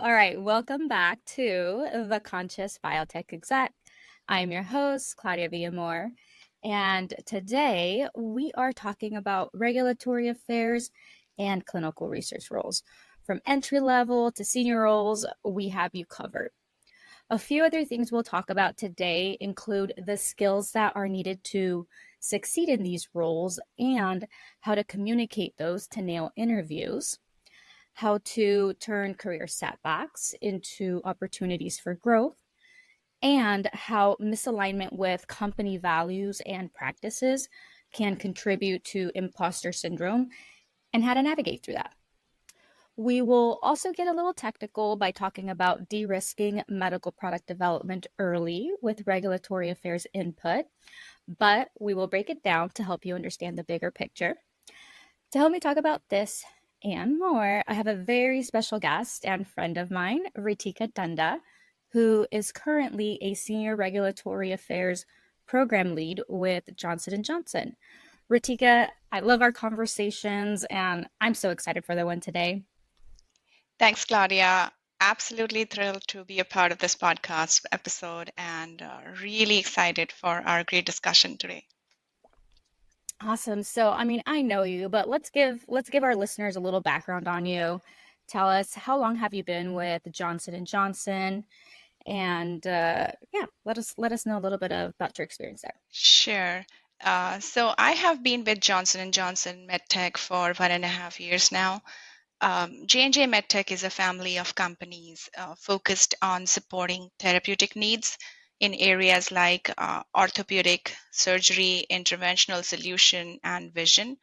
All right, welcome back to the Conscious Biotech Exec. I'm your host, Claudia Villamor, and today we are talking about regulatory affairs and clinical research roles. From entry level to senior roles, we have you covered. A few other things we'll talk about today include the skills that are needed to succeed in these roles and how to communicate those to nail interviews, how to turn career setbacks into opportunities for growth, and how misalignment with company values and practices can contribute to imposter syndrome and how to navigate through that. We will also get a little technical by talking about de-risking medical product development early with regulatory affairs input, but we will break it down to help you understand the bigger picture. To help me talk about this and more, I have a very special guest and friend of mine, Ritika Dhanda, who is currently a senior regulatory affairs program lead with Johnson & Johnson. Ritika, I love our conversations and I'm so excited for the one today. Thanks, Claudia. Absolutely thrilled to be a part of this podcast episode and really excited for our great discussion today. Awesome. So, I know you, but let's give our listeners a little background on you. Tell us, how long have you been with Johnson & Johnson? And yeah, let us know a little bit about your experience there. Sure. So I have been with Johnson & Johnson MedTech for 1.5 years now. J&J MedTech is a family of companies focused on supporting therapeutic needs in areas like orthopedic, surgery, interventional solution, and vision.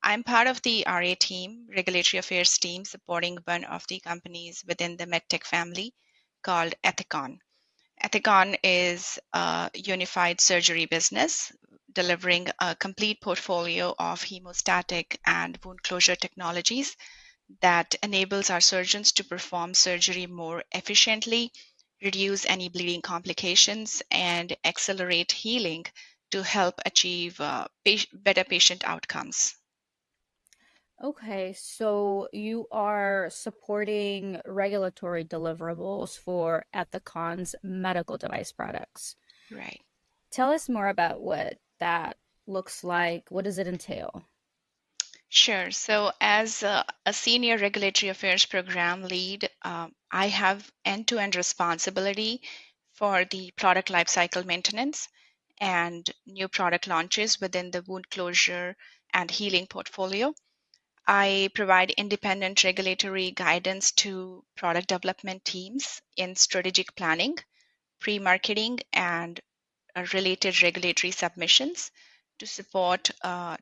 I'm part of the RA team, regulatory affairs team, supporting one of the companies within the MedTech family called Ethicon. Ethicon is a unified surgery business delivering a complete portfolio of hemostatic and wound closure technologies that enables our surgeons to perform surgery more efficiently, reduce any bleeding complications, and accelerate healing to help achieve better patient outcomes. Okay, so you are supporting regulatory deliverables for Ethicon's medical device products. Right. Tell us more about what that looks like. What does it entail? Sure. So, as a senior regulatory affairs program lead, I have end to end responsibility for the product lifecycle maintenance and new product launches within the wound closure and healing portfolio. I provide independent regulatory guidance to product development teams in strategic planning, pre marketing, and related regulatory submissions to support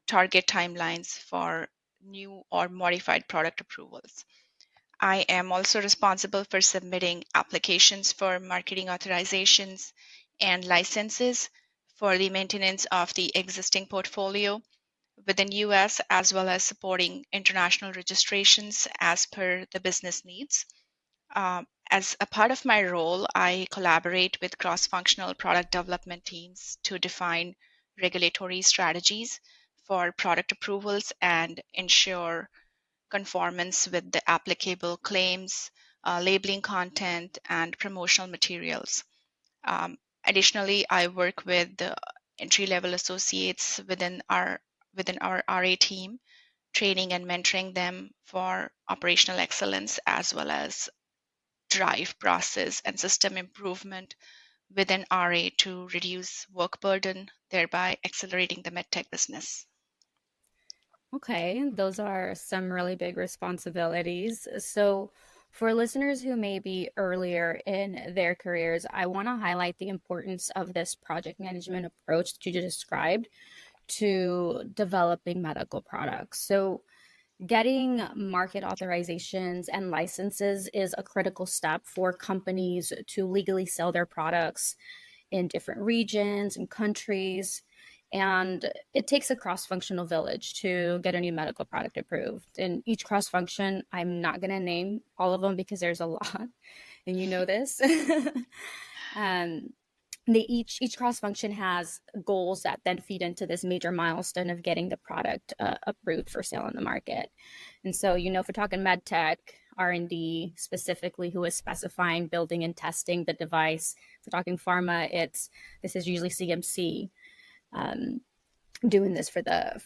target timelines for new or modified product approvals. I am also responsible for submitting applications for marketing authorizations and licenses for the maintenance of the existing portfolio within US, as well as supporting international registrations as per the business needs. As a part of my role, I collaborate with cross functional product development teams to define regulatory strategies for product approvals and ensure conformance with the applicable claims, labeling content, and promotional materials. Additionally, I work with the entry level associates within our RA team, training and mentoring them for operational excellence as well as drive process and system improvement within RA to reduce work burden, thereby accelerating the medtech business. Okay, those are some really big responsibilities. So, for listeners who may be earlier in their careers, I want to highlight the importance of this project management approach that you just described to developing medical products. So, getting market authorizations and licenses is a critical step for companies to legally sell their products in different regions and countries. And it takes a cross functional village to get a new medical product approved. And each cross function, I'm not going to name all of them because there's a lot, and you know this. um, each cross function has goals that then feed into this major milestone of getting the product approved for sale in the market. And so, if we're talking med tech, R&D specifically who is specifying, building, and testing the device. If we're talking pharma, this is usually CMC. Um, doing this for the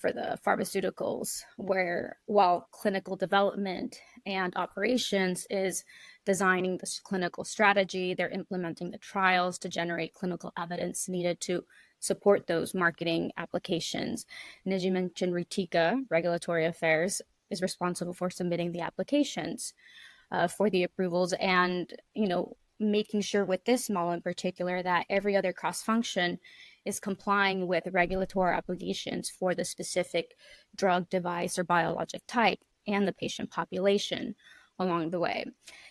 pharmaceuticals, where while clinical development and operations is designing this clinical strategy, they're implementing the trials to generate clinical evidence needed to support those marketing applications. And as you mentioned, Ritika, regulatory affairs, is responsible for submitting the applications for the approvals, and making sure with this model in particular that every other cross function is complying with regulatory obligations for the specific drug, device, or biologic type and the patient population along the way.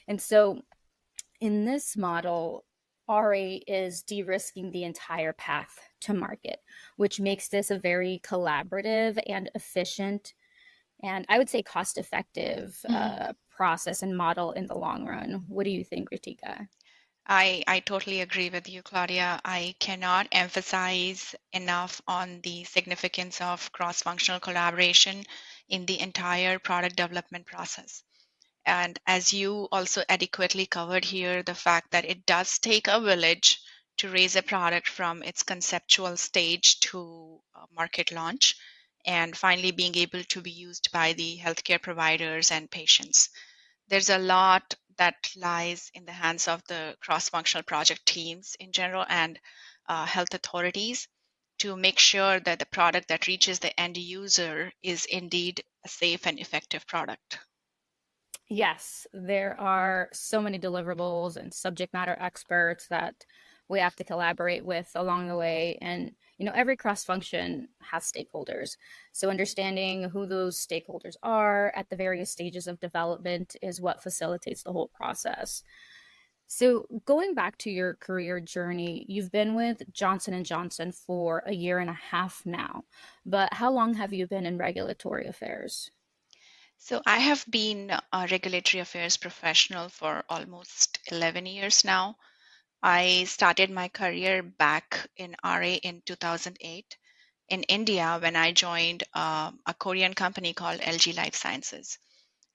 And so in this model, RA is de-risking the entire path to market, which makes this a very collaborative and efficient, and I would say cost-effective process and model in the long run. What do you think, Ritika? I totally agree with you, Claudia. I cannot emphasize enough on the significance of cross-functional collaboration in the entire product development process. And as you also adequately covered here, the fact that it does take a village to raise a product from its conceptual stage to market launch, and finally being able to be used by the healthcare providers and patients. There's a lot that lies in the hands of the cross-functional project teams in general and health authorities to make sure that the product that reaches the end user is indeed a safe and effective product. Yes, there are so many deliverables and subject matter experts that we have to collaborate with along the way. And, every cross function has stakeholders. So understanding who those stakeholders are at the various stages of development is what facilitates the whole process. So going back to your career journey, you've been with Johnson and Johnson for a year and a half now, but how long have you been in regulatory affairs? So I have been a regulatory affairs professional for almost 11 years now. I started my career back in RA in 2008 in India when I joined a Korean company called LG Life Sciences.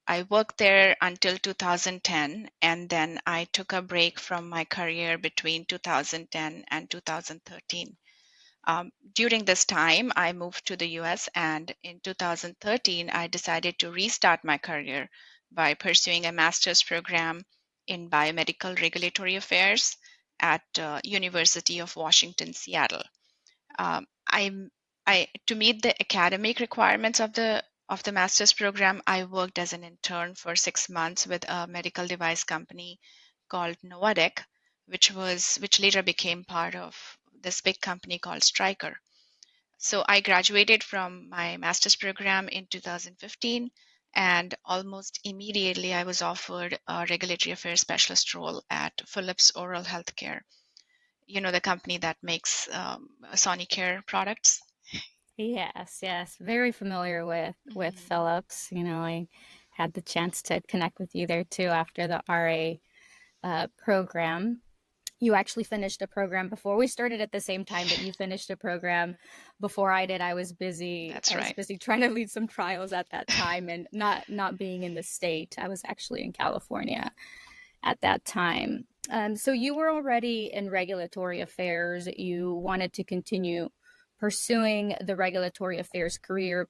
I worked there until 2010, and then I took a break from my career between 2010 and 2013. During this time, I moved to the US, and in 2013, I decided to restart my career by pursuing a master's program in biomedical regulatory affairs at University of Washington, Seattle. Um, I, to meet the academic requirements of the master's program, I worked as an intern for 6 months with a medical device company called Novatec, which later became part of this big company called Stryker. So I graduated from my master's program in 2015, and almost immediately I was offered a regulatory affairs specialist role at Philips Oral Healthcare, the company that makes Sonicare products. Yes, yes, very familiar with Mhm. Philips. I had the chance to connect with you there too after the RA program. You actually finished a program before we started at the same time, but you finished a program before I did. I was busy. That's I was right. busy trying to lead some trials at that time, and not being in the state. I was actually in California at that time. So you were already in regulatory affairs. You wanted to continue pursuing the regulatory affairs career,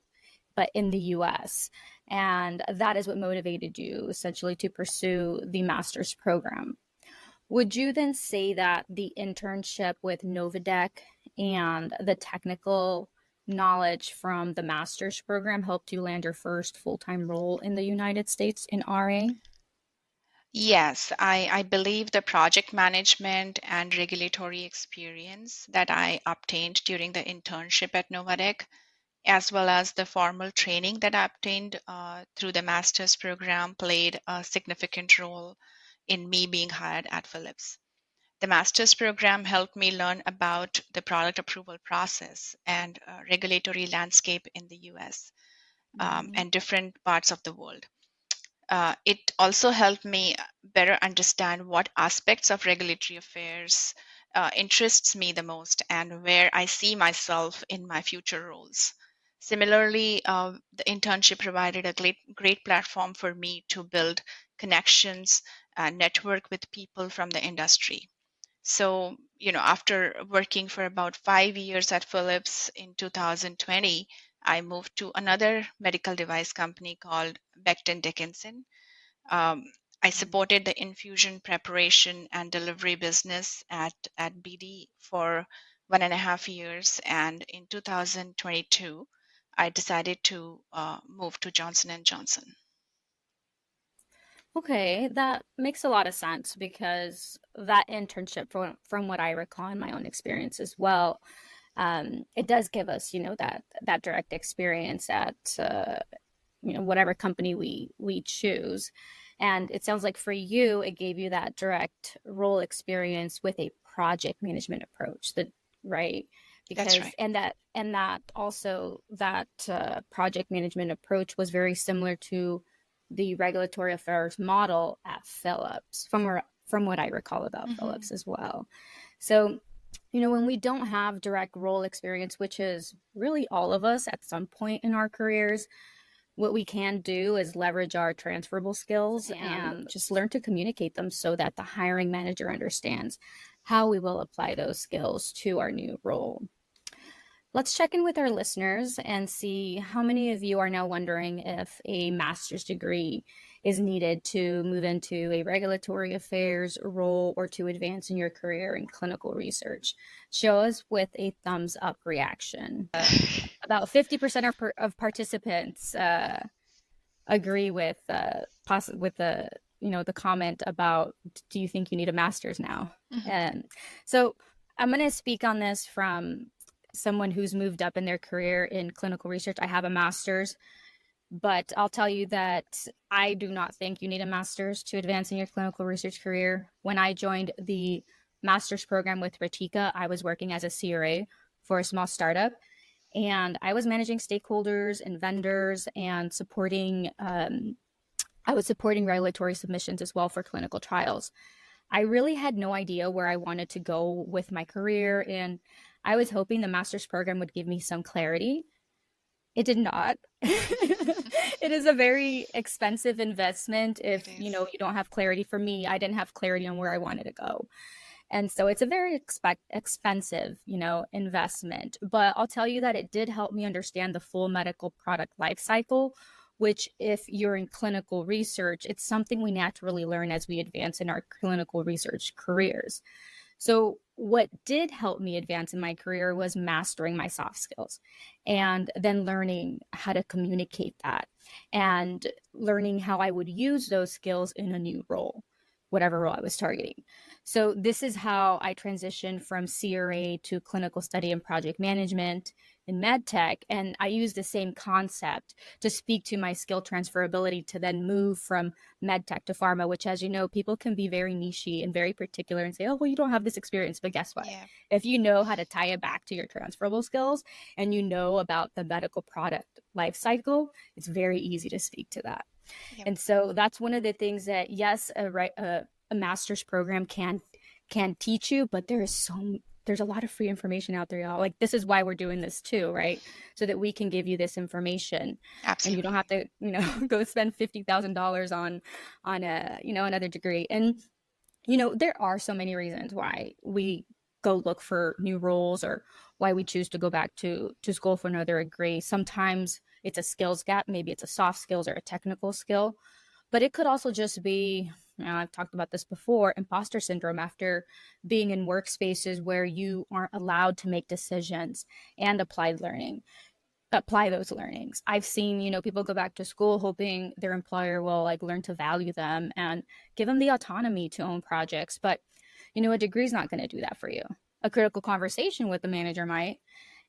but in the US. And that is what motivated you essentially to pursue the master's program. Would you then say that the internship with Novidec and the technical knowledge from the master's program helped you land your first full time role in the United States in RA? Yes, I believe the project management and regulatory experience that I obtained during the internship at Novatec, as well as the formal training that I obtained through the master's program, played a significant role in me being hired at Philips. The master's program helped me learn about the product approval process and regulatory landscape in the US Mm-hmm. and different parts of the world. It also helped me better understand what aspects of regulatory affairs interests me the most and where I see myself in my future roles. Similarly, the internship provided a great platform for me to build connections and network with people from the industry. So, after working for about 5 years at Philips in 2020, I moved to another medical device company called Becton Dickinson. Um, I supported the infusion preparation and delivery business at BD for 1.5 years. And in 2022, I decided to move to Johnson and Johnson. Okay, that makes a lot of sense because that internship, from what I recall in my own experience as well, it does give us, that direct experience at whatever company we choose. And it sounds like for you, it gave you that direct role experience with a project management approach. That right? That's Because right. and that also that project management approach was very similar to the regulatory affairs model at Philips, from what I recall about Mm-hmm. Philips as well. So, when we don't have direct role experience, which is really all of us at some point in our careers, what we can do is leverage our transferable skills and just learn to communicate them so that the hiring manager understands how we will apply those skills to our new role. Let's check in with our listeners and see how many of you are now wondering if a master's degree is needed to move into a regulatory affairs role or to advance in your career in clinical research. Show us with a thumbs up reaction. About 50% of participants agree with with the the comment about, do you think you need a master's now? Mhm. And so I'm going to speak on this from someone who's moved up in their career in clinical research. I have a master's, but I'll tell you that I do not think you need a master's to advance in your clinical research career. When I joined the master's program with Ritika, I was working as a CRA for a small startup, and I was managing stakeholders and vendors and I was supporting regulatory submissions as well for clinical trials. I really had no idea where I wanted to go with my career, and I was hoping the master's program would give me some clarity. It did not. It is a very expensive investment It if, is. you don't have clarity. For me, I didn't have clarity on where I wanted to go. And so it's a very expensive, investment. But I'll tell you that it did help me understand the full medical product life cycle, which, if you're in clinical research, it's something we naturally learn as we advance in our clinical research careers. So, what did help me advance in my career was mastering my soft skills and then learning how to communicate that and learning how I would use those skills in a new role, whatever role I was targeting. So, this is how I transitioned from CRA to clinical study and project management in medtech. And I use the same concept to speak to my skill transferability to then move from medtech to pharma, which, as you know, people can be very nichey and very particular and say, oh, well, you don't have this experience. But guess what? Yeah. If you know how to tie it back to your transferable skills and you know about the medical product life cycle, it's very easy to speak to that. Yep. And so that's one of the things that, yes, a master's program can teach you, but there's a lot of free information out there, y'all. Like, this is why we're doing this too, right? So that we can give you this information, and you don't Absolutely. have to, go spend $50,000 on another degree. And there are so many reasons why we go look for new roles, or why we choose to go back to school for another degree. Sometimes it's a skills gap, maybe it's a soft skills or a technical skill, but it could also just be, I've talked about this before, imposter syndrome after being in workspaces where you aren't allowed to make decisions and apply those learnings. I've seen, people go back to school hoping their employer will like learn to value them and give them the autonomy to own projects. But, a degree is not going to do that for you. A critical conversation with the manager might.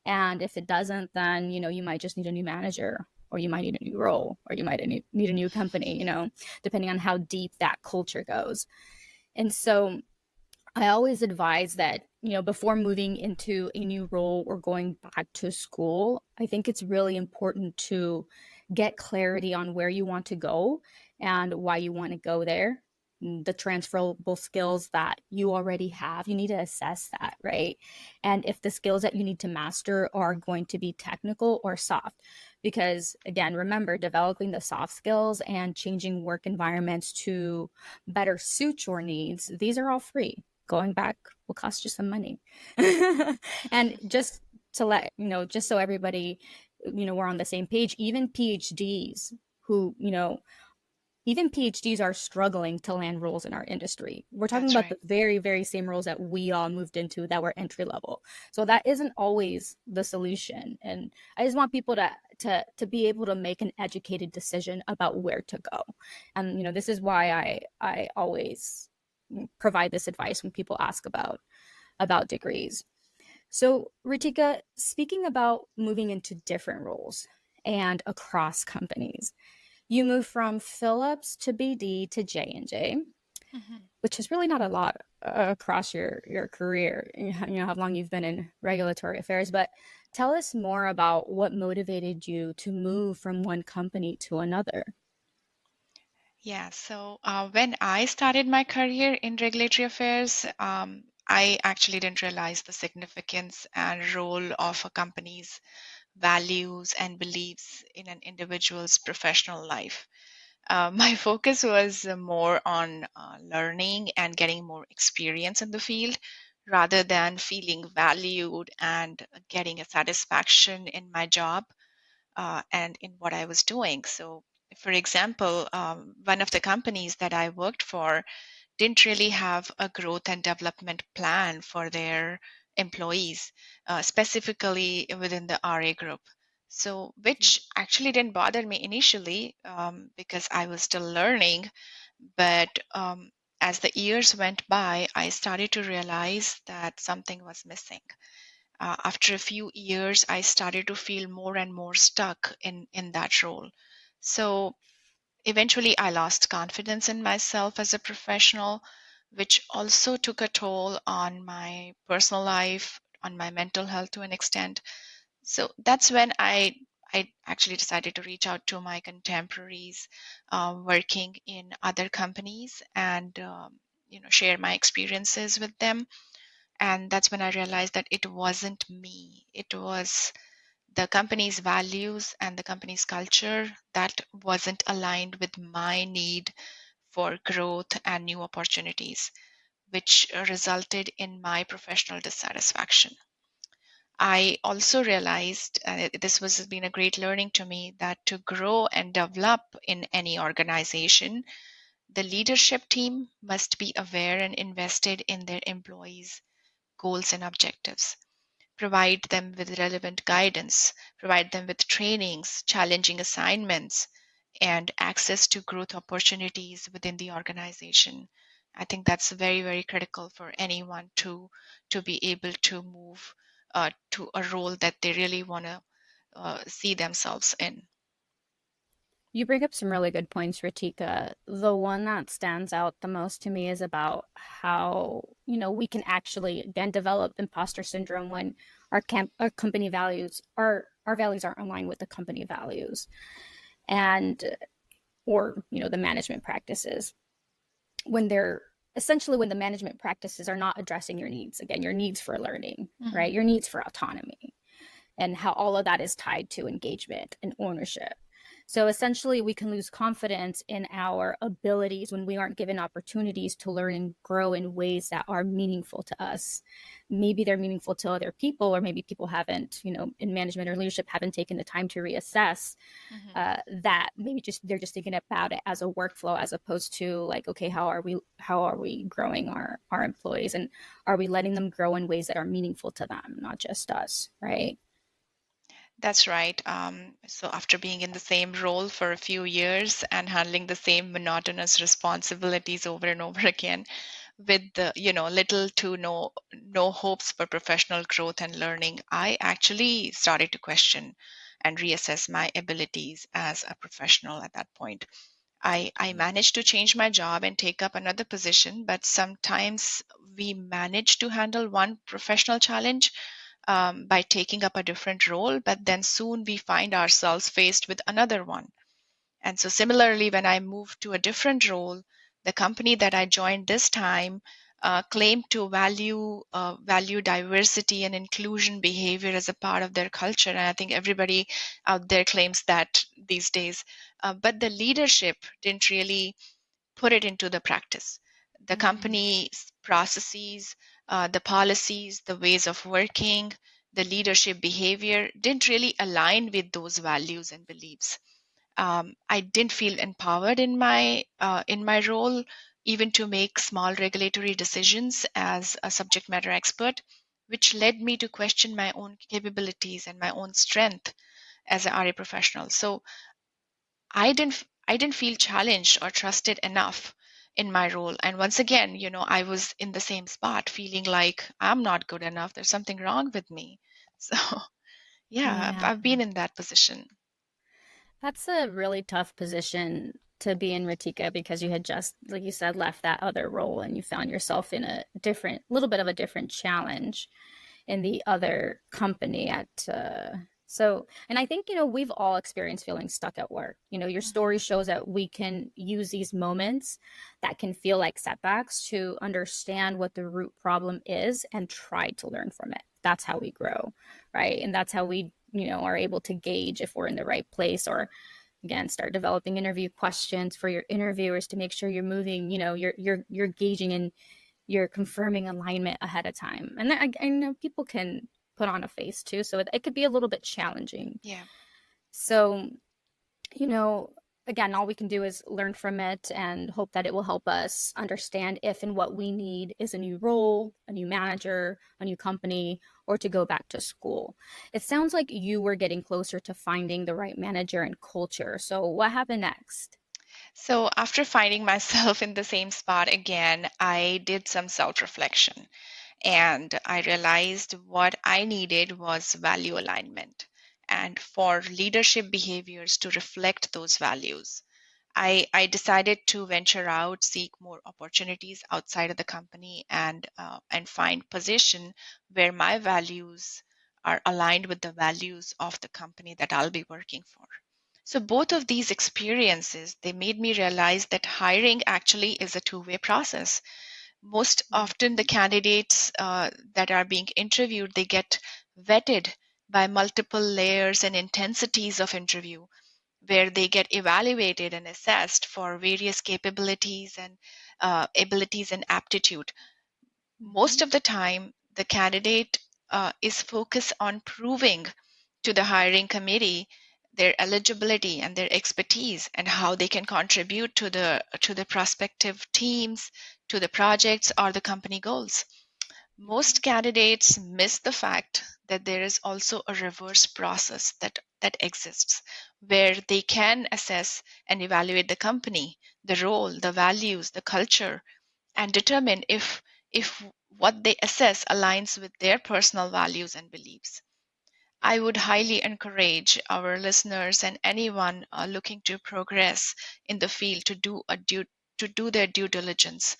And if it doesn't, then, you might just need a new manager, or you might need a new role, or you might need a new company, depending on how deep that culture goes. And so I always advise that, before moving into a new role or going back to school, I think it's really important to get clarity on where you want to go and why you want to go there. the transferable skills that you already have. You need to assess that, right? And if the skills that you need to master are going to be technical or soft. Because again, remember, developing the soft skills and changing work environments to better suit your needs, these are all free. Going back will cost you some money. And just to let you know, just so everybody, we're on the same page, even PhDs who, even PhDs are struggling to land roles in our industry. We're talking That's about right. the very, very same roles that we all moved into that were entry level. So that isn't always the solution. And I just want people to be able to make an educated decision about where to go. And this is why I always provide this advice when people ask about degrees. So, Ritika, speaking about moving into different roles and across companies, you moved from Philips to BD to J&J, Mhm. which is really not a lot across your career. How long you've been in regulatory affairs, but tell us more about what motivated you to move from one company to another. Yeah, so when I started my career in regulatory affairs, I actually didn't realize the significance and role of a company's values and beliefs in an individual's professional life. My focus was more on learning and getting more experience in the field rather than feeling valued and getting a satisfaction in my job and in what I was doing. So, for example, one of the companies that I worked for didn't really have a growth and development plan for their employees, specifically within the RA group. So, which actually didn't bother me initially because I was still learning. But as the years went by, I started to realize that something was missing. After a few years, I started to feel more and more stuck in that role. So eventually, I lost confidence in myself as a professional, which also took a toll on my personal life, on my mental health to an extent. So that's when I actually decided to reach out to my contemporaries working in other companies and share my experiences with them. And that's when I realized that it wasn't me. It was the company's values and the company's culture that wasn't aligned with my need for growth and new opportunities, which resulted in my professional dissatisfaction. I also realized, this was been a great learning to me, that to grow and develop in any organization, the leadership team must be aware and invested in their employees' goals and objectives, provide them with relevant guidance, provide them with trainings, challenging assignments, and access to growth opportunities within the organization. I think that's very, very critical for anyone to be able to move to a role that they really want to see themselves in. You bring up some really good points, Ritika. The one that stands out the most to me is about how, we can actually again develop imposter syndrome when our company values our values aren't aligned with the company values and or, the management practices. When they're essentially when the management practices are not addressing your needs, again, your needs for learning, right? Mhm. Your needs for autonomy and how all of that is tied to engagement and ownership. So essentially, we can lose confidence in our abilities when we aren't given opportunities to learn and grow in ways that are meaningful to us. Maybe they're meaningful to other people, or maybe people haven't, in management or leadership, haven't taken the time to reassess Mhm. that. Maybe just they're just thinking about it as a workflow as opposed to like, okay, how are we growing our employees, and are we letting them grow in ways that are meaningful to them, not just us, right? That's right. So after being in the same role for a few years and handling the same monotonous responsibilities over and over again, with the little to no hopes for professional growth and learning, I actually started to question and reassess my abilities as a professional at that point. I managed to change my job and take up another position, but sometimes we manage to handle one professional challenge by taking up a different role, but then soon we find ourselves faced with another one. And so, similarly, when I moved to a different role, The company that I joined this time claimed to value diversity and inclusion behavior as a part of their culture, and I think everybody out there claims that these days. But the leadership didn't really put it into the practice. The company's processes, the policies, the ways of working, the leadership behavior didn't really align with those values and beliefs. I didn't feel empowered in my role, even to make small regulatory decisions as a subject matter expert, which led me to question my own capabilities and my own strength as an RA professional. So I didn't feel challenged or trusted enough in my role. And once again, I was in the same spot, feeling like I'm not good enough. There's something wrong with me. So yeah, Yeah. I've been in that position. That's a really tough position to be in, Ritika, because you had just, like you said, left that other role and you found yourself in a different, little bit of a different challenge in the other company at so, and I think, we've all experienced feeling stuck at work. Your story shows that we can use these moments that can feel like setbacks to understand what the root problem is and try to learn from it. That's how we grow, right? And that's how we, are able to gauge if we're in the right place, or again, start developing interview questions for your interviewers to make sure you're moving, you're gauging and you're confirming alignment ahead of time. And I know people can put on a face too, so it could be a little bit challenging. Yeah. So, you know, again, all we can do is learn from it and hope that it will help us understand if and what we need is a new role, a new manager, a new company, or to go back to school. It sounds like you were getting closer to finding the right manager and culture. So, what happened next? So after finding myself in the same spot again, I did some self-reflection and I realized what I needed was value alignment and for leadership behaviors to reflect those values. I decided to venture out, seek more opportunities outside of the company, and find position where my values are aligned with the values of the company that I'll be working for. So both of these experiences, they made me realize that hiring actually is a two-way process. Most often the candidates that are being interviewed, they get vetted by multiple layers and intensities of interview where they get evaluated and assessed for various capabilities and abilities and aptitude. Most of the time, the candidate is focused on proving to the hiring committee their eligibility and their expertise and how they can contribute to the prospective teams, to the projects or the company goals. Most candidates miss the fact that there is also a reverse process that exists where they can assess and evaluate the company, the role, the values, the culture, and determine if what they assess aligns with their personal values and beliefs. I would highly encourage our listeners and anyone looking to progress in the field to do their due diligence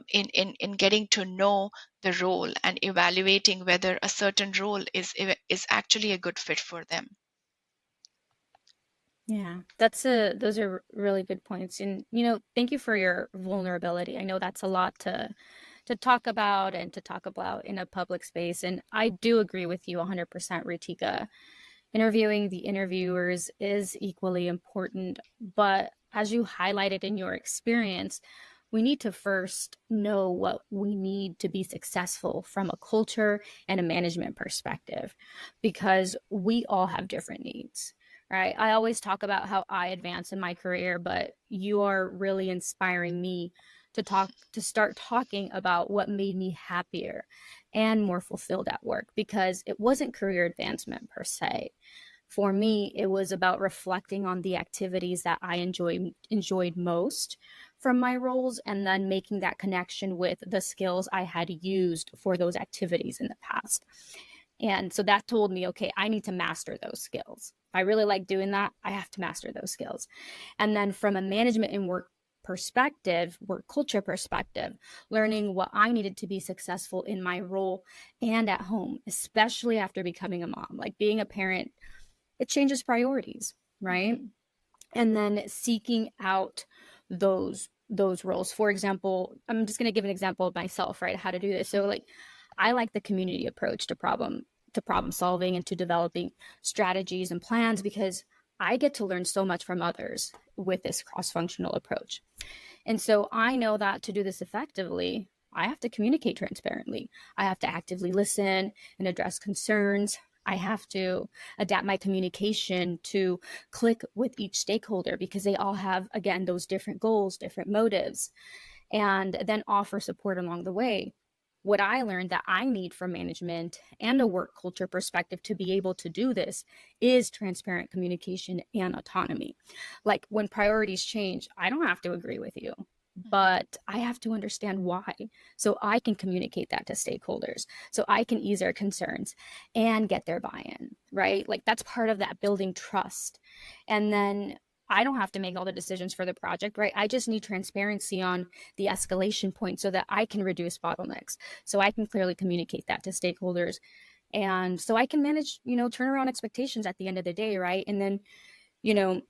in getting to know the role and evaluating whether a certain role is actually a good fit for them. Yeah, those are really good points. And thank you for your vulnerability. I know that's a lot to talk about and to talk about in a public space. And I do agree with you 100%, Ritika. Interviewing the interviewers is equally important, but as you highlighted in your experience, we need to first know what we need to be successful from a culture and a management perspective, because we all have different needs, right? I always talk about how I advance in my career, but you are really inspiring me to start talking about what made me happier and more fulfilled at work, because it wasn't career advancement per se. For me, it was about reflecting on the activities that I enjoyed most from my roles, and then making that connection with the skills I had used for those activities in the past. And so that told me, okay, I need to master those skills. If I really like doing that, I have to master those skills. And then from a management and work culture perspective, learning what I needed to be successful in my role and at home, especially after becoming a mom. Like, being a parent, it changes priorities, right? And then seeking out those those roles. For example, I'm just going to give an example of myself, right? How to do this. So like I like the community approach to problem solving and to developing strategies and plans because I get to learn so much from others with this cross-functional approach. And so I know that to do this effectively, I have to communicate transparently. I have to actively listen and address concerns. I have to adapt my communication to click with each stakeholder because they all have, again, those different goals, different motives, and then offer support along the way. What I learned that I need from management and a work culture perspective to be able to do this is transparent communication and autonomy. Like when priorities change, I don't have to agree with you, but I have to understand why so I can communicate that to stakeholders, so I can ease their concerns and get their buy-in, right? Like that's part of that building trust. And then I don't have to make all the decisions for the project, right? I just need transparency on the escalation point so that I can reduce bottlenecks, so I can clearly communicate that to stakeholders. And so I can manage, turn around expectations at the end of the day, right? And then, you know,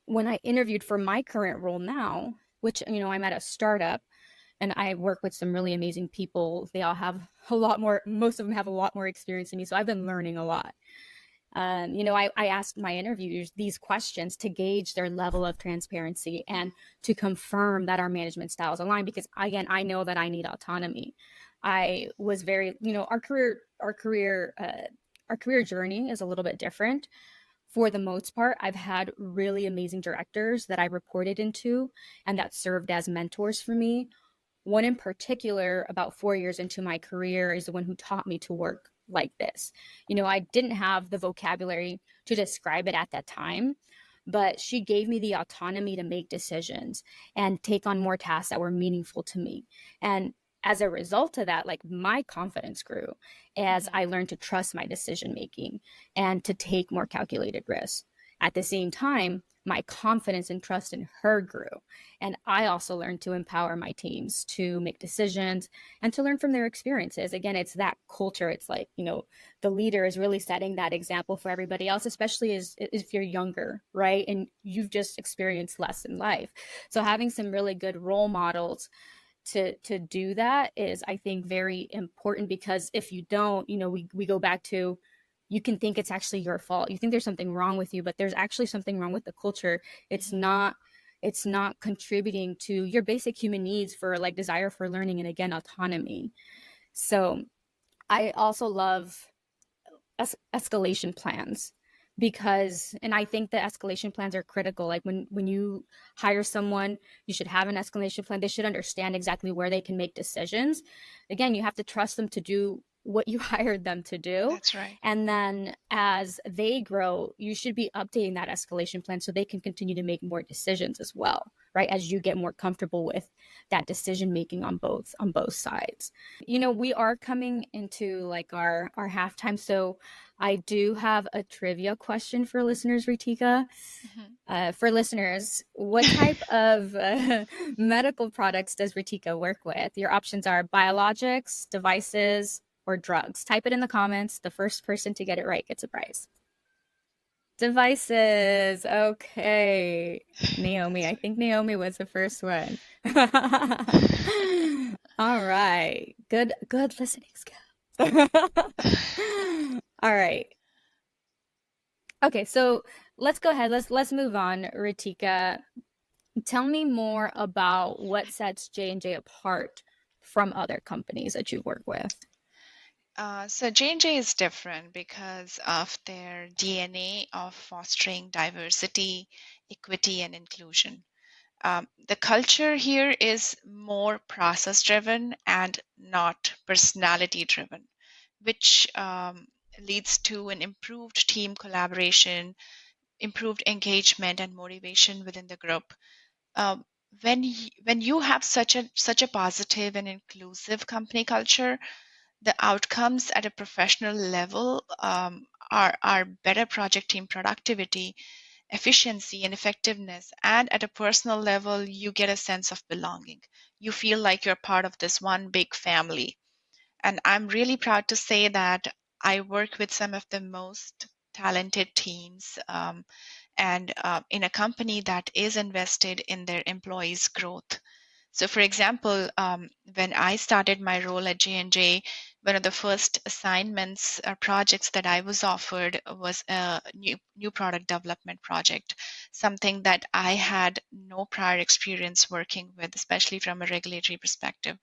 when I interviewed for my current role now, which, I'm at a startup and I work with some really amazing people. They all have a lot more, most of them have a lot more experience than me. So I've been learning a lot. I asked my interviewers these questions to gauge their level of transparency and to confirm that our management styles align because again, I know that I need autonomy. I was very, our career journey is a little bit different. For the most part, I've had really amazing directors that I reported into and that served as mentors for me. One in particular, about 4 years into my career, is the one who taught me to work like this. I didn't have the vocabulary to describe it at that time, but she gave me the autonomy to make decisions and take on more tasks that were meaningful to me. And as a result of that, like my confidence grew as I learned to trust my decision making and to take more calculated risks. At the same time, my confidence and trust in her grew. And I also learned to empower my teams to make decisions and to learn from their experiences. Again, it's that culture. It's like, the leader is really setting that example for everybody else, especially as if you're younger, right? And you've just experienced less in life. So having some really good role models to do that is, I think, very important because if you don't, we go back to, you can think it's actually your fault. You think there's something wrong with you, but there's actually something wrong with the culture. It's not contributing to your basic human needs for like desire for learning and again autonomy. So I also love escalation plans because, and I think the escalation plans are critical. Like when you hire someone, you should have an escalation plan. They should understand exactly where they can make decisions. Again, you have to trust them to do what you hired them to do. That's right. And then as they grow, you should be updating that escalation plan so they can continue to make more decisions as well, right? As you get more comfortable with that decision making on both sides. We are coming into like our halftime. So I do have a trivia question for listeners, Ritika. For listeners, what type of medical products does Ritika work with? Your options are biologics, devices, or drugs. Type it in the comments. The first person to get it right gets a prize. Devices. Okay. Naomi. I think Naomi was the first one. All right. Good listening skills. All right. Okay, so let's go ahead. Let's move on, Ritika. Tell me more about what sets J&J apart from other companies that you work with. So J&J is different because of their DNA of fostering diversity, equity, and inclusion. The culture here is more process-driven and not personality-driven, which leads to an improved team collaboration, improved engagement, and motivation within the group. When you have such a positive and inclusive company culture, the outcomes at a professional level are better project team productivity, efficiency, and effectiveness. And at a personal level, you get a sense of belonging. You feel like you're part of this one big family. And I'm really proud to say that I work with some of the most talented teams and in a company that is invested in their employees' growth. So, for example, when I started my role at J&J, one of the first assignments or projects that I was offered was a new product development project, something that I had no prior experience working with, especially from a regulatory perspective.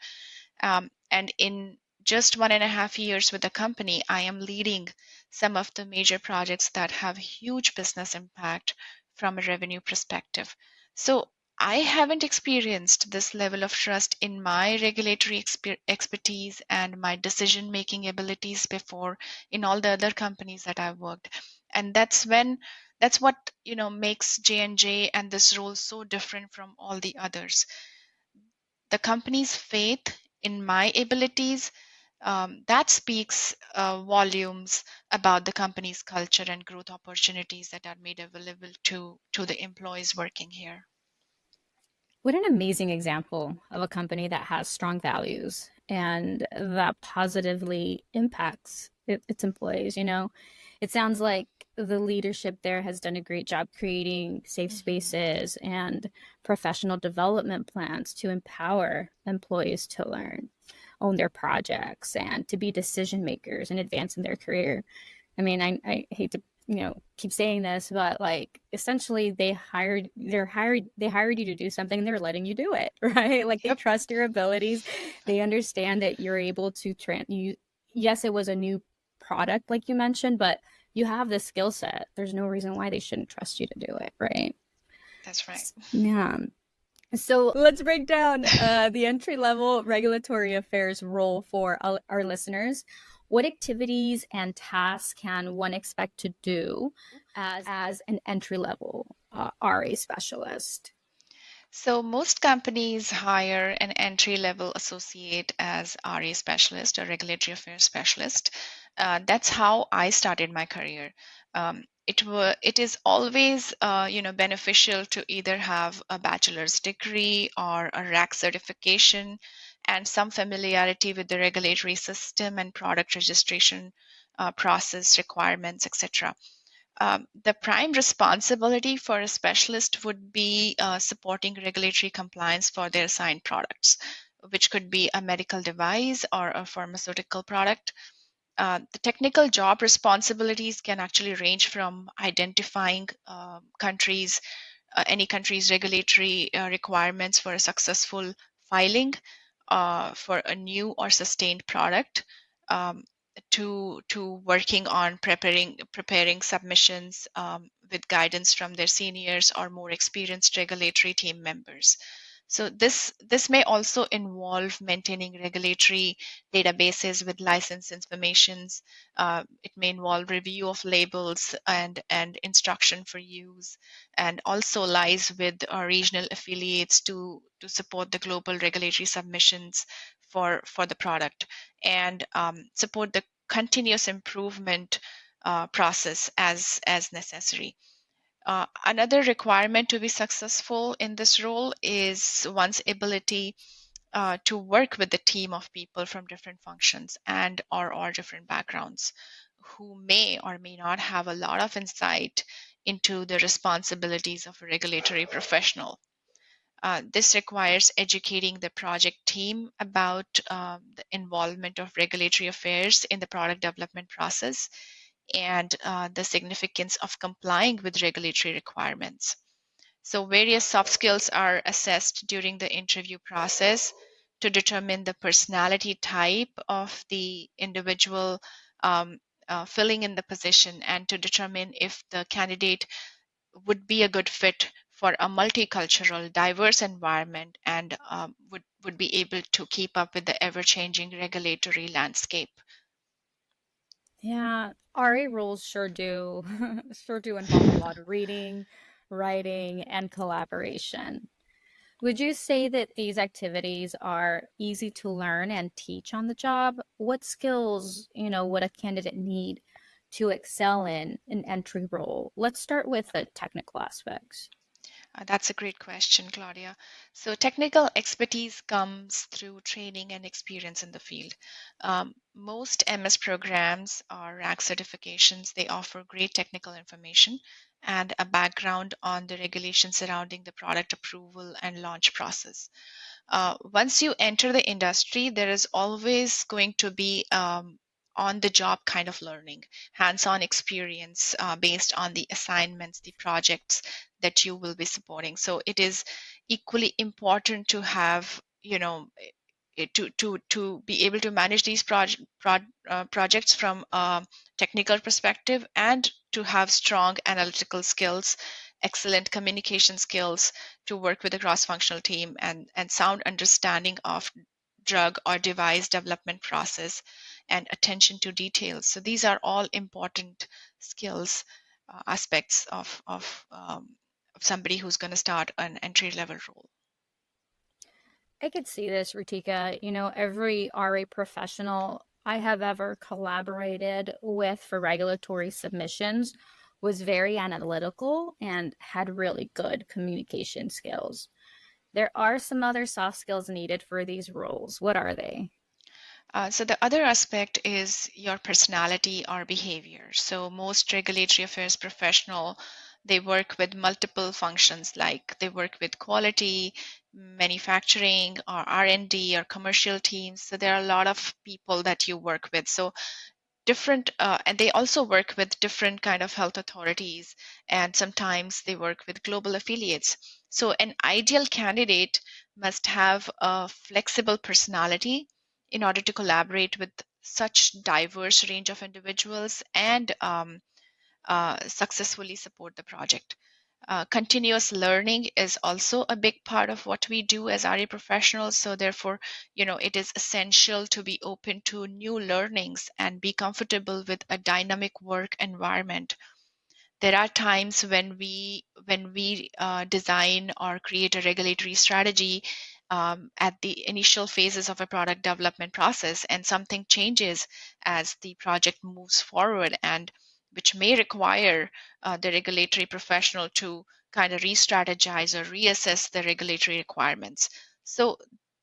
And in just 1.5 years with the company, I am leading some of the major projects that have huge business impact from a revenue perspective. So I haven't experienced this level of trust in my regulatory expertise and my decision making abilities before in all the other companies that I've worked. And that's what makes J&J and this role so different from all the others. The company's faith in my abilities, that speaks volumes about the company's culture and growth opportunities that are made available to the employees working here. What an amazing example of a company that has strong values and that positively impacts its employees. It sounds like the leadership there has done a great job creating safe spaces and professional development plans to empower employees to learn, own their projects, and to be decision makers and advance in their career. I mean, I hate to keep saying this, but like essentially they hired you to do something and they're letting you do it, right? Like they Yep, trust your abilities. They understand that you're able to yes, it was a new product like you mentioned, but you have the skill set. There's no reason why they shouldn't trust you to do it, right? that's right. Yeah. So let's break down the entry level regulatory affairs role for our listeners. What activities and tasks can one expect to do as an entry level RA specialist? So most companies hire an entry-level associate as RA specialist or regulatory affairs specialist. That's how I started my career. It is always beneficial to either have a bachelor's degree or a RAC certification and some familiarity with the regulatory system and product registration process requirements, etc. The prime responsibility for a specialist would be supporting regulatory compliance for their assigned products, which could be a medical device or a pharmaceutical product. The technical job responsibilities can actually range from identifying any country's regulatory requirements for a successful filing for a new or sustained product, um, to working on preparing submissions with guidance from their seniors or more experienced regulatory team members. So this may also involve maintaining regulatory databases with license informations. It may involve review of labels and instruction for use, and also lies with our regional affiliates to support the global regulatory submissions for the product and support the continuous improvement process as necessary. Another requirement to be successful in this role is one's ability to work with a team of people from different functions and or different backgrounds who may or may not have a lot of insight into the responsibilities of a regulatory professional. This requires educating the project team about the involvement of regulatory affairs in the product development process and the significance of complying with regulatory requirements. So, various soft skills are assessed during the interview process to determine the personality type of the individual filling in the position and to determine if the candidate would be a good fit for a multicultural, diverse environment and would be able to keep up with the ever changing regulatory landscape. Yeah, RA roles sure do involve a lot of reading, writing, and collaboration. Would you say that these activities are easy to learn and teach on the job? What skills, would a candidate need to excel in an entry role? Let's start with the technical aspects. That's a great question, Claudia. So, technical expertise comes through training and experience in the field. Most MS programs or RAC certifications, they offer great technical information, and a background on the regulations surrounding the product approval and launch process. Once you enter the industry, there is always going to be on the job kind of learning, hands on experience based on the assignments, the projects that you will be supporting. So it is equally important to have, to be able to manage these projects from a technical perspective, and to have strong analytical skills, excellent communication skills, to work with a cross-functional team, and sound understanding of drug or device development process, and attention to details. So these are all important skills, aspects of somebody who's going to start an entry level role. I could see this, Ritika. Every RA professional I have ever collaborated with for regulatory submissions was very analytical and had really good communication skills. There are some other soft skills needed for these roles. What are they? So the other aspect is your personality or behavior. So most regulatory affairs professional, they work with multiple functions, like they work with quality, manufacturing, or R&D, or commercial teams. So there are a lot of people that you work with. So different, and they also work with different kind of health authorities, and sometimes they work with global affiliates. So an ideal candidate must have a flexible personality in order to collaborate with such diverse range of individuals, and successfully support the project. Continuous learning is also a big part of what we do as RA professionals. So therefore, it is essential to be open to new learnings and be comfortable with a dynamic work environment. There are times when we design or create a regulatory strategy at the initial phases of a product development process, and something changes as the project moves forward, and which may require the regulatory professional to kind of re-strategize or reassess the regulatory requirements. So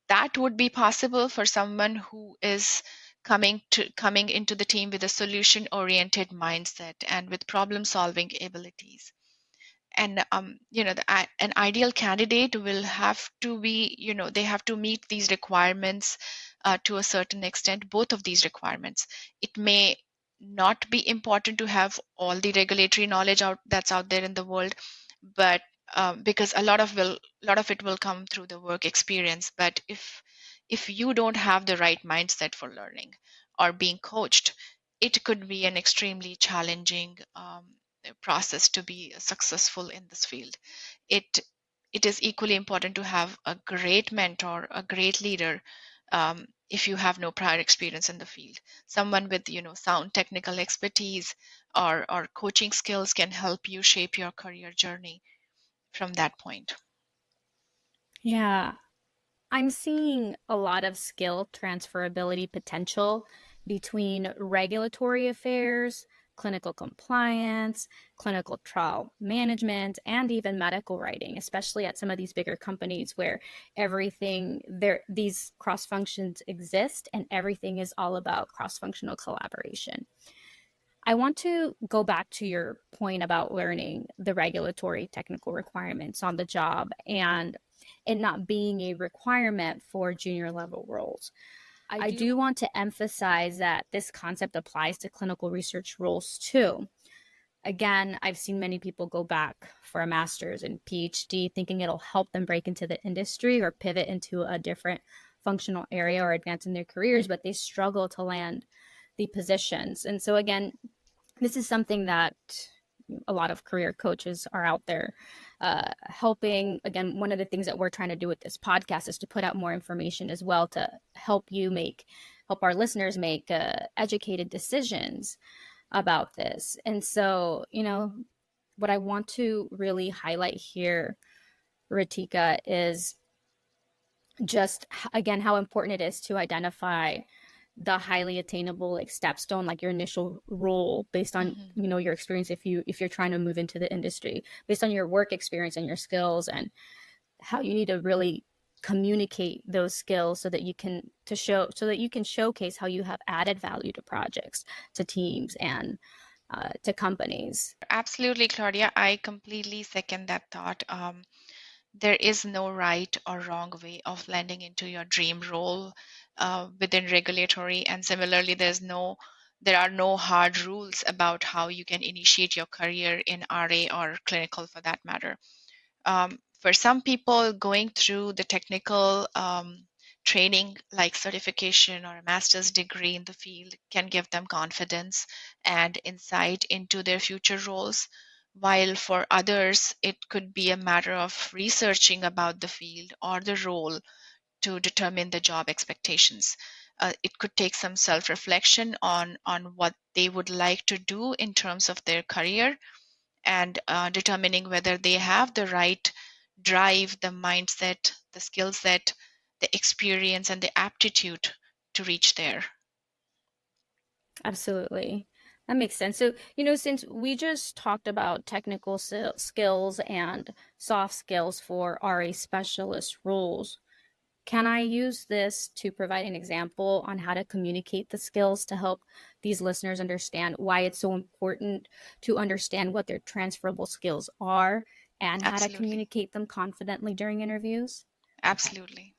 that would be possible for someone who is coming into the team with a solution oriented mindset and with problem solving abilities. And an ideal candidate will have to be, they have to meet these requirements to a certain extent, both of these requirements. It may not be important to have all the regulatory knowledge that's out there in the world, but because a lot of it will come through the work experience. But if you don't have the right mindset for learning or being coached, it could be an extremely challenging process to be successful in this field. It it is equally important to have a great mentor, a great leader. If you have no prior experience in the field, someone with sound technical expertise or coaching skills can help you shape your career journey from that point. Yeah, I'm seeing a lot of skill transferability potential between regulatory affairs, clinical compliance, clinical trial management, and even medical writing, especially at some of these bigger companies where everything there, these cross functions exist and everything is all about cross functional collaboration. I want to go back to your point about learning the regulatory technical requirements on the job and it not being a requirement for junior level roles. I do want to emphasize that this concept applies to clinical research roles too. Again, I've seen many people go back for a master's and PhD thinking it'll help them break into the industry or pivot into a different functional area or advance in their careers, but they struggle to land the positions. And so, again, this is something that a lot of career coaches are out there helping. Again, one of the things that we're trying to do with this podcast is to put out more information as well to help our listeners make educated decisions about this. And so, what I want to really highlight here, Ritika, is just again how important it is to identify the highly attainable like stepstone, like your initial role based on your experience if you're trying to move into the industry, based on your work experience and your skills, and how you need to really communicate those skills so that you can showcase how you have added value to projects, to teams, and to companies. Absolutely, Claudia. I completely second that thought. There is no right or wrong way of landing into your dream role within regulatory, and similarly, there are no hard rules about how you can initiate your career in RA or clinical for that matter. For some people, going through the technical training like certification or a master's degree in the field can give them confidence and insight into their future roles, while for others, it could be a matter of researching about the field or the role to determine the job expectations. It could take some self-reflection on what they would like to do in terms of their career and determining whether they have the right drive, the mindset, the skill set, the experience, and the aptitude to reach there. Absolutely. That makes sense. So, since we just talked about technical skills and soft skills for RA specialist roles, can I use this to provide an example on how to communicate the skills to help these listeners understand why it's so important to understand what their transferable skills are and how to Absolutely. communicate them confidently during interviews? Okay. Absolutely.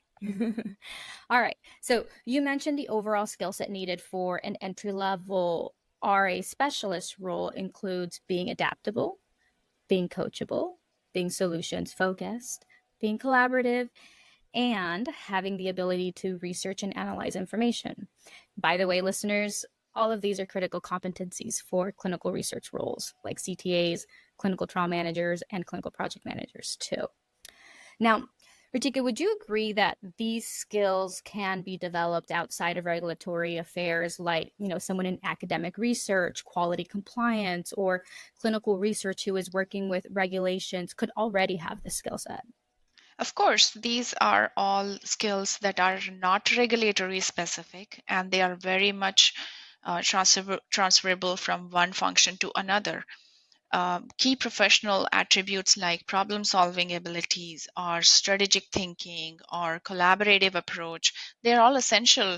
All right. So you mentioned the overall skill set needed for an entry level RA specialist role includes being adaptable, being coachable, being solutions focused, being collaborative, and having the ability to research and analyze information. By the way, listeners, all of these are critical competencies for clinical research roles like CTAs, clinical trial managers, and clinical project managers, too. Now, Ritika, would you agree that these skills can be developed outside of regulatory affairs, like, someone in academic research, quality compliance, or clinical research who is working with regulations could already have the skill set? Of course, these are all skills that are not regulatory specific and they are very much transferable from one function to another. Key professional attributes like problem solving abilities or strategic thinking or collaborative approach, they're all essential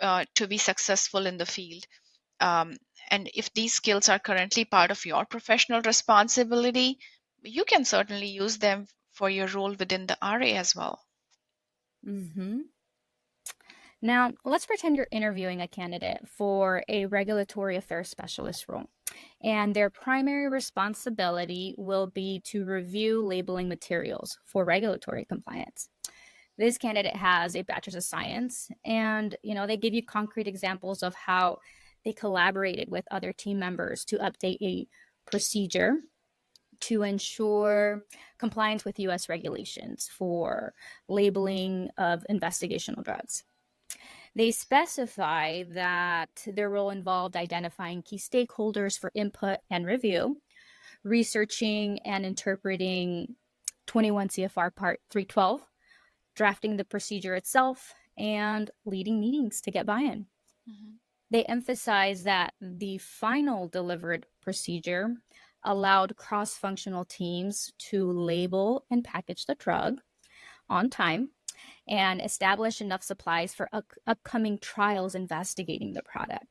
to be successful in the field. Um, and if these skills are currently part of your professional responsibility, you can certainly use them for your role within the RA as well. Mm-hmm. Now, let's pretend you're interviewing a candidate for a regulatory affairs specialist role, and their primary responsibility will be to review labeling materials for regulatory compliance. This candidate has a bachelor's of science, and they give you concrete examples of how they collaborated with other team members to update a procedure to ensure compliance with US regulations for labeling of investigational drugs. They specify that their role involved identifying key stakeholders for input and review, researching and interpreting 21 CFR Part 312, drafting the procedure itself, and leading meetings to get buy in. Mm-hmm. They emphasize that the final delivered procedure allowed cross functional teams to label and package the drug on time and establish enough supplies for upcoming trials investigating the product.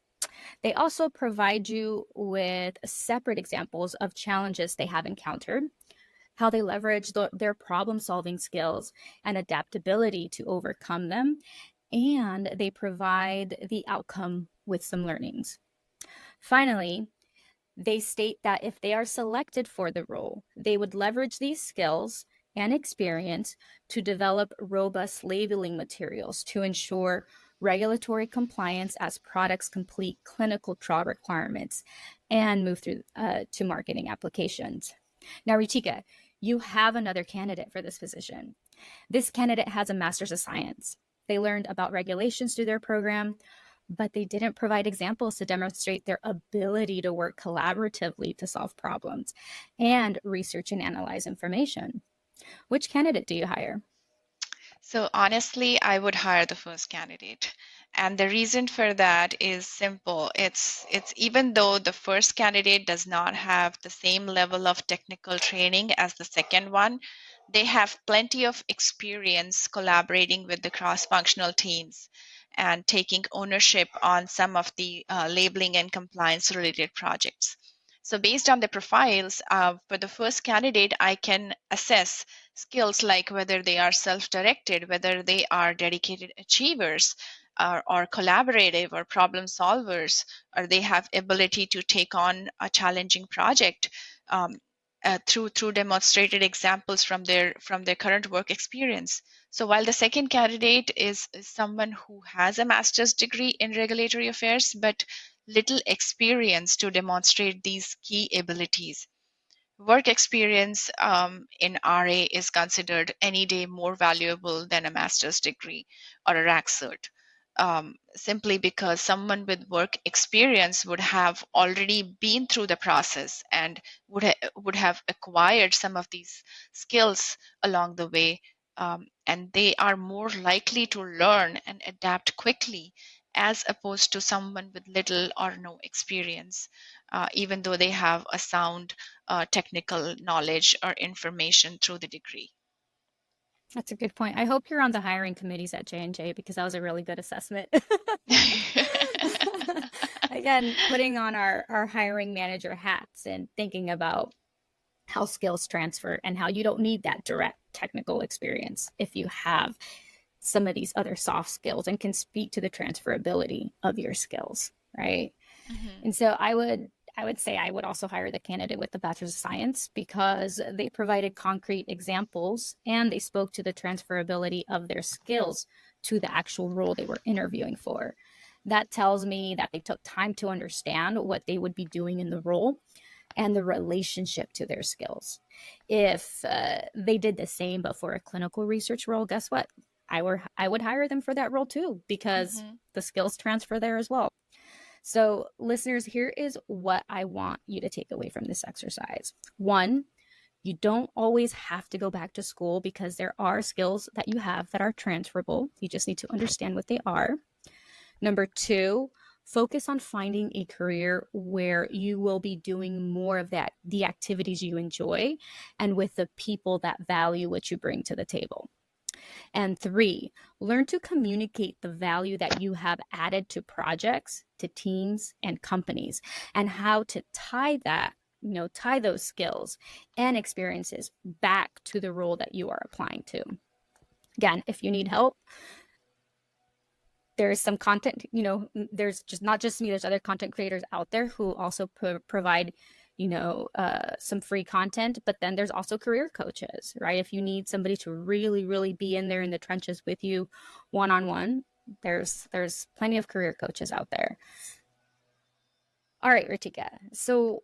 They also provide you with separate examples of challenges they have encountered, how they leverage their problem solving skills and adaptability to overcome them, and they provide the outcome with some learnings. Finally, they state that if they are selected for the role, they would leverage these skills and experience to develop robust labeling materials to ensure regulatory compliance as products complete clinical trial requirements and move through to marketing applications. Now, Ritika, you have another candidate for this position. This candidate has a master's of science. They learned about regulations through their program, but they didn't provide examples to demonstrate their ability to work collaboratively to solve problems and research and analyze information. Which candidate do you hire? So honestly, I would hire the first candidate. And the reason for that is simple. It's even though the first candidate does not have the same level of technical training as the second one, they have plenty of experience collaborating with the cross-functional teams and taking ownership on some of the labeling and compliance related projects. So based on the profiles, for the first candidate, I can assess skills like whether they are self-directed, whether they are dedicated achievers, or collaborative or problem solvers, or they have ability to take on a challenging project, um, through demonstrated examples from their current work experience. So while the second candidate is someone who has a master's degree in regulatory affairs but little experience to demonstrate these key abilities. Work experience in RA is considered any day more valuable than a master's degree or a RAC cert, simply because someone with work experience would have already been through the process and would have acquired some of these skills along the way, and they are more likely to learn and adapt quickly as opposed to someone with little or no experience, even though they have a sound technical knowledge or information through the degree. That's a good point. I hope you're on the hiring committees at J&J because that was a really good assessment. Again, putting on our hiring manager hats and thinking about how skills transfer and how you don't need that direct technical experience if you have some of these other soft skills and can speak to the transferability of your skills, right? Mhm. And so I would say I would also hire the candidate with the bachelor's of science because they provided concrete examples and they spoke to the transferability of their skills to the actual role they were interviewing for. That tells me that they took time to understand what they would be doing in the role and the relationship to their skills. If they did the same but for a clinical research role, guess what? I would hire them for that role too because Mhm. the skills transfer there as well. So, listeners, here is what I want you to take away from this exercise. One, you don't always have to go back to school because there are skills that you have that are transferable. You just need to understand what they are. Number two, focus on finding a career where you will be doing more of that, the activities you enjoy, and with the people that value what you bring to the table. And three, learn to communicate the value that you have added to projects, to teams, and companies, and how to tie that, tie those skills and experiences back to the role that you are applying to. Again, if you need help, there's some content, there's just not just me, there's other content creators out there who also provide some free content, but then there's also career coaches, right? If you need somebody to really really be in there in the trenches with you one-on-one, there's plenty of career coaches out there. All right, Ritika, so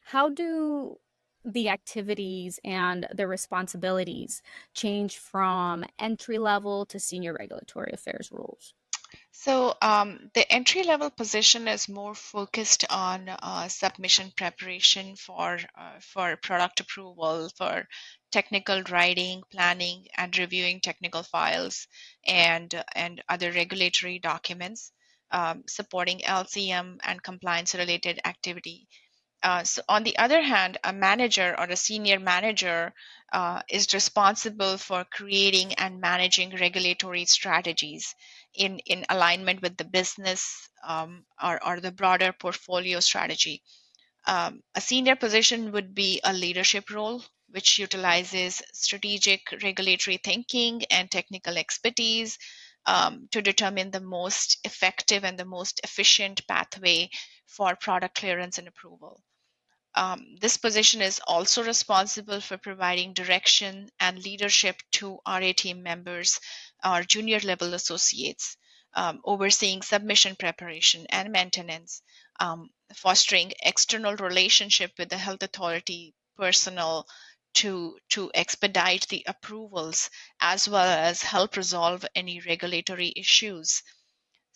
how do the activities and the responsibilities change from entry level to senior regulatory affairs roles? So the entry level position is more focused on submission preparation for product approval, for technical writing, planning, and reviewing technical files and other regulatory documents, supporting LCM and compliance related activity. So on the other hand, a manager or a senior manager is responsible for creating and managing regulatory strategies in alignment with the business, or the broader portfolio strategy. A senior position would be a leadership role, which utilizes strategic regulatory thinking and technical expertise to determine the most effective and the most efficient pathway for product clearance and approval. This position is also responsible for providing direction and leadership to RA team members or junior level associates, overseeing submission preparation and maintenance, fostering external relationship with the health authority personnel to expedite the approvals as well as help resolve any regulatory issues.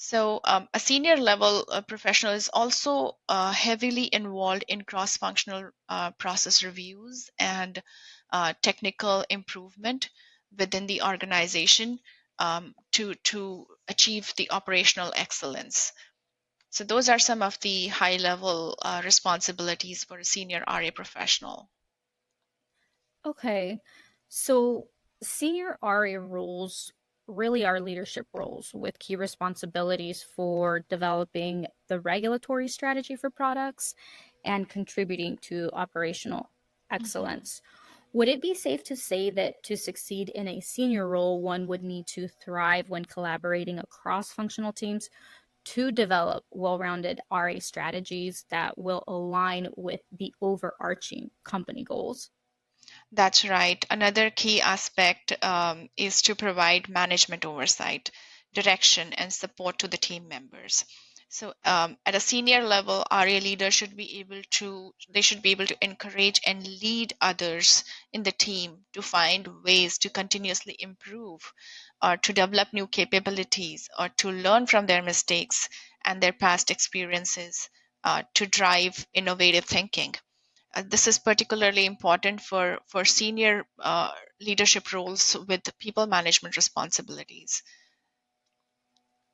So, a senior level professional is also heavily involved in cross functional process reviews and technical improvement within the organization, to achieve the operational excellence. So, those are some of the high level responsibilities for a senior RA professional. Okay. So senior RA roles really are leadership roles with key responsibilities for developing the regulatory strategy for products and contributing to operational Mhm. excellence. Would it be safe to say that to succeed in a senior role, one would need to thrive when collaborating across functional teams to develop well rounded RA strategies that will align with the overarching company goals? That's right. Another key aspect is to provide management oversight, direction, and support to the team members. So, at a senior level, RA leaders should be able to encourage and lead others in the team to find ways to continuously improve, or to develop new capabilities, or to learn from their mistakes and their past experiences, to drive innovative thinking. This is particularly important for senior leadership roles with people management responsibilities.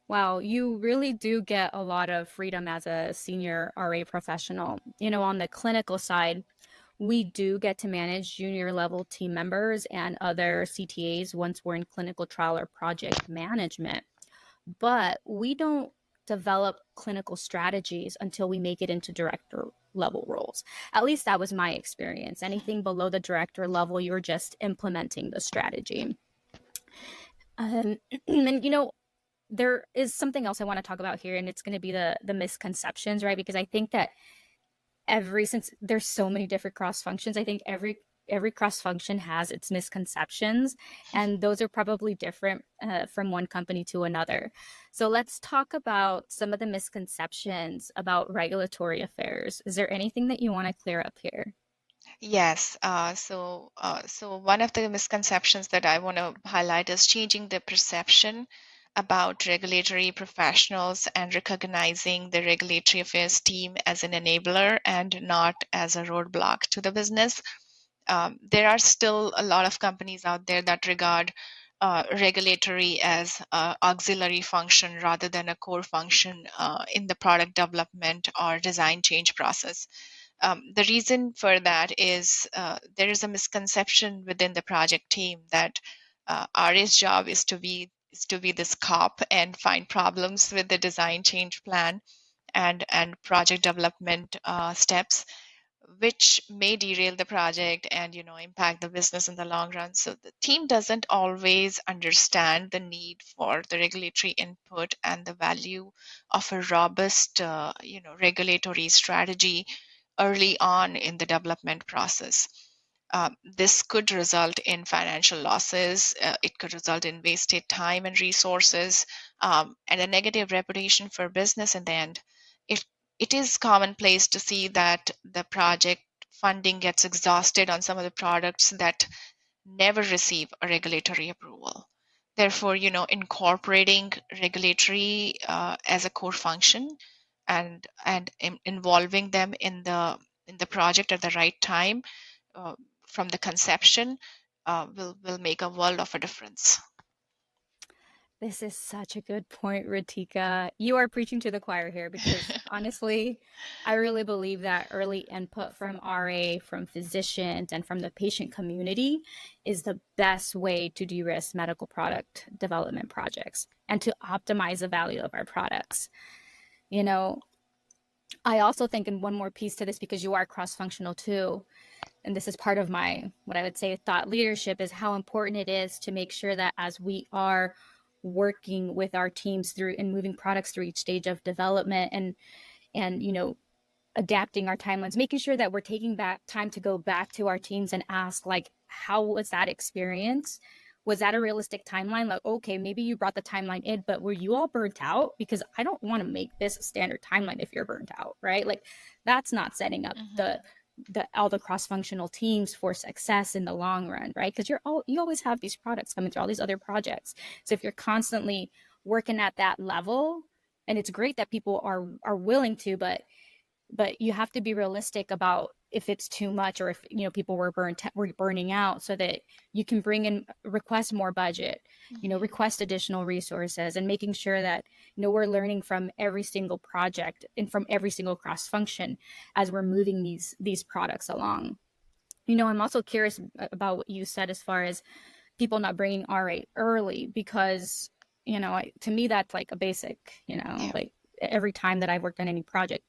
Wow, you really do get a lot of freedom as a senior RA professional. On the clinical side, we do get to manage junior level team members and other CTAs once we're in clinical trial or project management, but we don't develop clinical strategies until we make it into director level roles. At least that was my experience. Anything below the director level, you're just implementing the strategy. And there is something else I want to talk about here, and it's going to be the misconceptions, right? Because I think that since there's so many different cross functions, I think every cross function has its misconceptions, and those are probably different from one company to another. So let's talk about some of the misconceptions about regulatory affairs. Is there anything that you want to clear up here? Yes, so one of the misconceptions that I want to highlight is changing the perception about regulatory professionals and recognizing the regulatory affairs team as an enabler and not as a roadblock to the business. There are still a lot of companies out there that regard regulatory as auxiliary function rather than a core function in the product development or design change process. The reason for that is there is a misconception within the project team that RA's job is to be this cop and find problems with the design change plan and project development steps, which may derail the project and impact the business in the long run. So the team doesn't always understand the need for the regulatory input and the value of a robust regulatory strategy early on in the development process. This could result in financial losses. It could result in wasted time and resources, and a negative reputation for business in the end. It, it is commonplace to see that the project funding gets exhausted on some of the products that never receive a regulatory approval. Therefore, incorporating regulatory as a core function and involving them in the project at the right time, uh, from the conception, will make a world of a difference. This is such a good point, Ritika. You are preaching to the choir here because honestly, I really believe that early input from RA, from physicians, and from the patient community is the best way to de risk medical product development projects and to optimize the value of our products. You know, I also think, in one more piece to this, because you are cross functional too, and this is part of my, what I would say, thought leadership, is how important it is to make sure that as we are working with our teams through and moving products through each stage of development and adapting our timelines, making sure that we're taking back time to go back to our teams and ask, like, how was that experience? Was that a realistic timeline? Like, okay, maybe you brought the timeline in, but were you all burnt out? Because I don't want to make this a standard timeline if you're burnt out, right? Like, that's not setting up Mhm. the all the cross-functional teams for success in the long run, right? Because you always have these products coming through, all these other projects. So if you're constantly working at that level, and it's great that people are willing to, but you have to be realistic about if it's too much, or if people were burning out, so that you can bring in, request more budget, Mhm. request additional resources, and making sure that we're learning from every single project and from every single cross function as we're moving these products along. I'm also curious about what you said as far as people not bringing RA early, because to me that's like a basic, Yeah. like every time that I've worked on any project,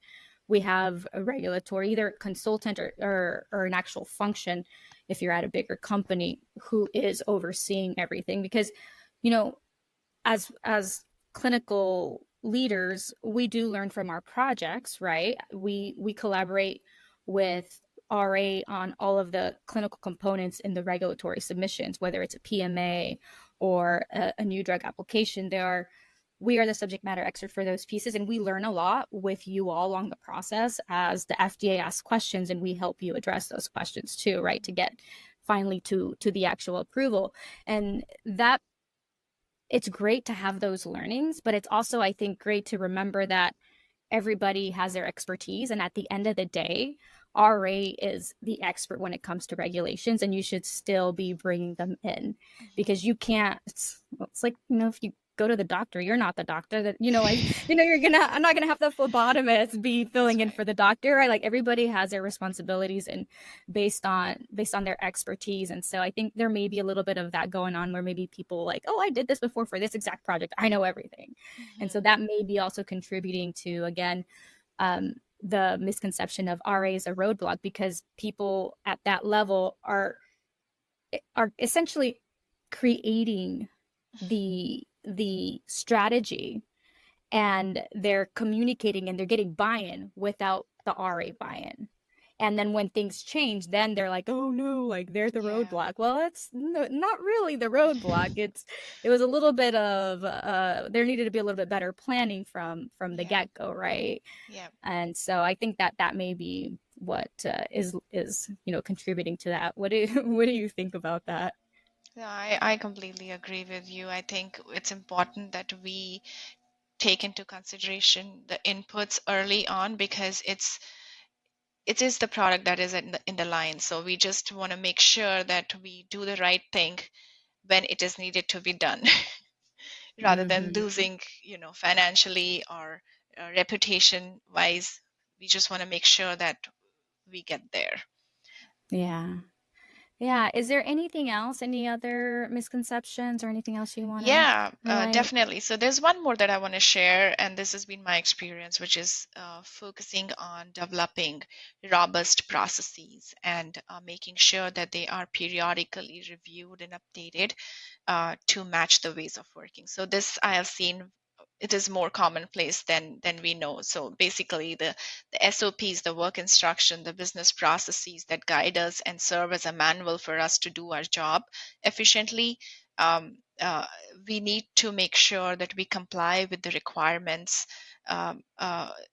we have a regulatory, either consultant or an actual function, if you're at a bigger company, who is overseeing everything. Because, you know, as clinical leaders, we do learn from our projects, right? We collaborate with RA on all of the clinical components in the regulatory submissions, whether it's a PMA or a new drug application. We are the subject matter expert for those pieces, and we learn a lot with you all along the process as the FDA asks questions, and we help you address those questions too, right? To get finally to the actual approval. And that, it's great to have those learnings, but it's also, I think, great to remember that everybody has their expertise. And at the end of the day, RA is the expert when it comes to regulations, and you should still be bringing them in, because you can't, it's like, if you go to the doctor, you're not the doctor. That, I'm not gonna have the phlebotomist be That's filling in right. for the doctor, right? Like, everybody has their responsibilities and based on their expertise. And so I think there may be a little bit of that going on, where maybe people like, oh, I did this before for this exact project, I know everything. And so Mhm. that may be also contributing to, again, the misconception of RA is a roadblock, because people at that level are essentially creating the strategy, and they're communicating and they're getting buy-in without the RA buy-in. And then when things change, then they're like, oh no, like they're the Yeah. roadblock. Well, it's not really the roadblock. It was a little bit of there needed to be a little bit better planning from the Yeah. get-go, right? Yeah. And so I think that may be what is contributing to that. What do you think about that? Yeah, I completely agree with you. I think it's important that we take into consideration the inputs early on, because it is the product that is in the line. So we just want to make sure that we do the right thing when it is needed to be done, rather than Mm-hmm. losing, financially or reputation wise. We just want to make sure that we get there. Yeah. Yeah. Is there anything else, any other misconceptions or anything else you want to Yeah, highlight? definitely. So there's one more that I want to share, and this has been my experience, which is focusing on developing robust processes and making sure that they are periodically reviewed and updated to match the ways of working. So this I have seen, it is more commonplace than we know. So basically, the SOPs, the work instruction, the business processes that guide us and serve as a manual for us to do our job efficiently. Um, we need to make sure that we comply with the requirements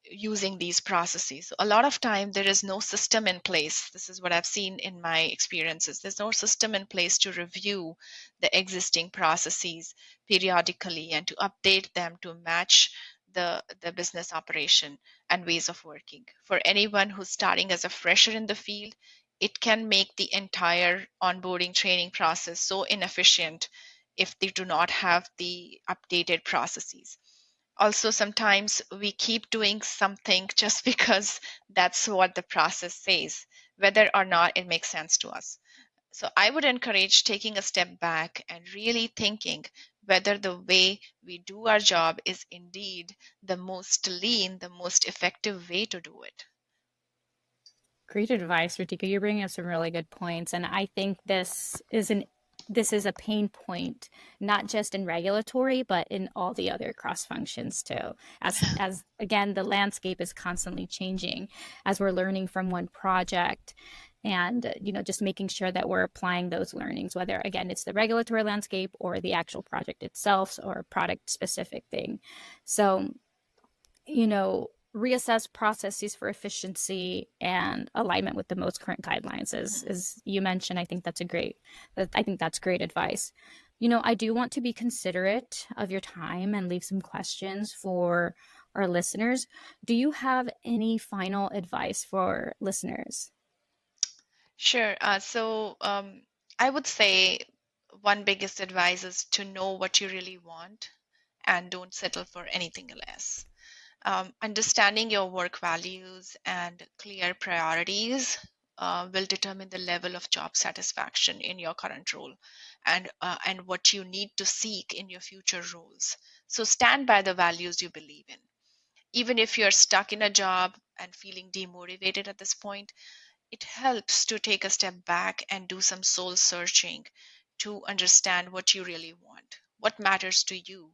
using these processes. So a lot of time there is no system in place. This is what I've seen in my experiences. There's no system in place to review the existing processes periodically and to update them to match the business operation and ways of working. For anyone who's starting as a fresher in the field, it can make the entire onboarding training process so inefficient if they do not have the updated processes. Also, sometimes we keep doing something just because that's what the process says, whether or not it makes sense to us. So I would encourage taking a step back and really thinking whether the way we do our job is indeed the most lean, the most effective way to do it. Great advice, Ritika. You're bringing up some really good points, and I think this is a pain point, not just in regulatory, but in all the other cross functions too. As again, the landscape is constantly changing as we're learning from one project, and just making sure that we're applying those learnings, whether again it's the regulatory landscape or the actual project itself or product specific thing. So reassess processes for efficiency and alignment with the most current guidelines, as you mentioned. I think that's great advice. I do want to be considerate of your time and leave some questions for our listeners. Do you have any final advice for listeners? Sure. So I would say one biggest advice is to know what you really want and don't settle for anything less. Understanding your work values and clear priorities will determine the level of job satisfaction in your current role and what you need to seek in your future roles. So stand by the values you believe in. Even if you're stuck in a job, and feeling demotivated at this point, it helps to take a step back and do some soul searching to understand what you really want, what matters to you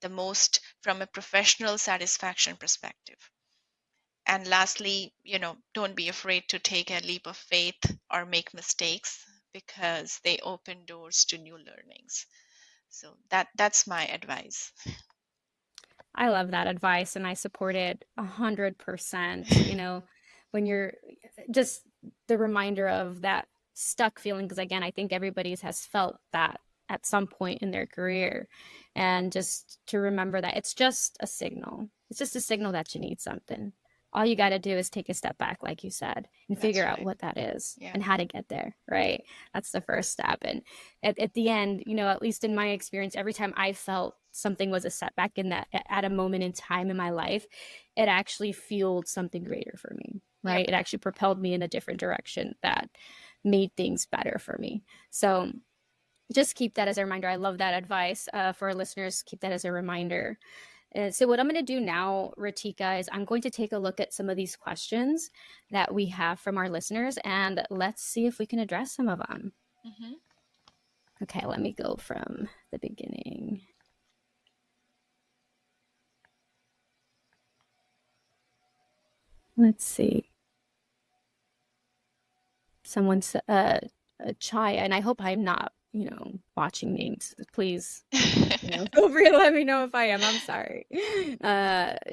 the most from a professional satisfaction perspective. And lastly, don't be afraid to take a leap of faith or make mistakes, because they open doors to new learnings. So that's my advice. I love that advice and I support it 100%. When you're just the reminder of that stuck feeling, because again, I think everybody's has felt that at some point in their career. And just to remember that it's just a signal. It's just a signal that you need something. All you got to do is take a step back, like you said, and figure That's out right. what that is Yeah. and how to get there, right? That's the first step. And at the end, at least in my experience, every time I felt something was a setback in that at a moment in time in my life, it actually fueled something greater for me, right? Yep. It actually propelled me in a different direction that made things better for me. So just keep that as a reminder. I love that advice for our listeners. Keep that as a reminder. So what I'm going to do now, Ritika, is I'm going to take a look at some of these questions that we have from our listeners, and let's see if we can address some of them. Mm-hmm. Okay, let me go from the beginning. Let's see. Someone's Chaya, and I hope I'm not, watching names. Please, feel free to let me know if I am. I'm sorry.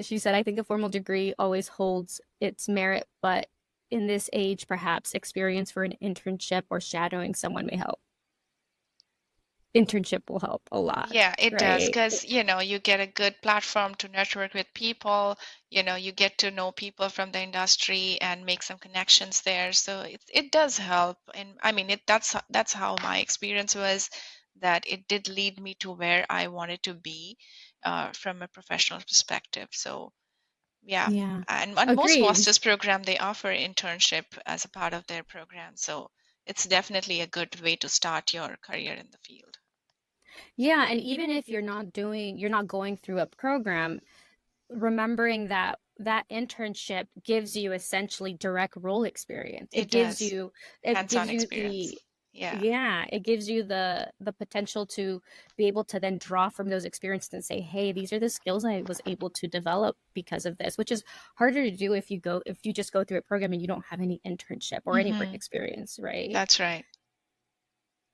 She said, I think a formal degree always holds its merit, but in this age, perhaps experience for an internship or shadowing someone may help. Internship will help a lot, Yeah, it does, right? because you get a good platform to network with people. You get to know people from the industry and make some connections there. So it does help, and I mean that's how my experience was. That it did lead me to where I wanted to be, from a professional perspective. So yeah, Yeah. and most Agreed. master's program they offer internship as a part of their program. So it's definitely a good way to start your career in the field. Yeah, and even if you're not going through a program, remembering that that internship gives you essentially direct role experience. It does. It Hands-on gives you experience. Yeah. it gives you the potential to be able to then draw from those experiences and say, hey, these are the skills I was able to develop because of this, which is harder to do if you just go through a program and you don't have any internship or any work Mm-hmm. experience, right? That's right.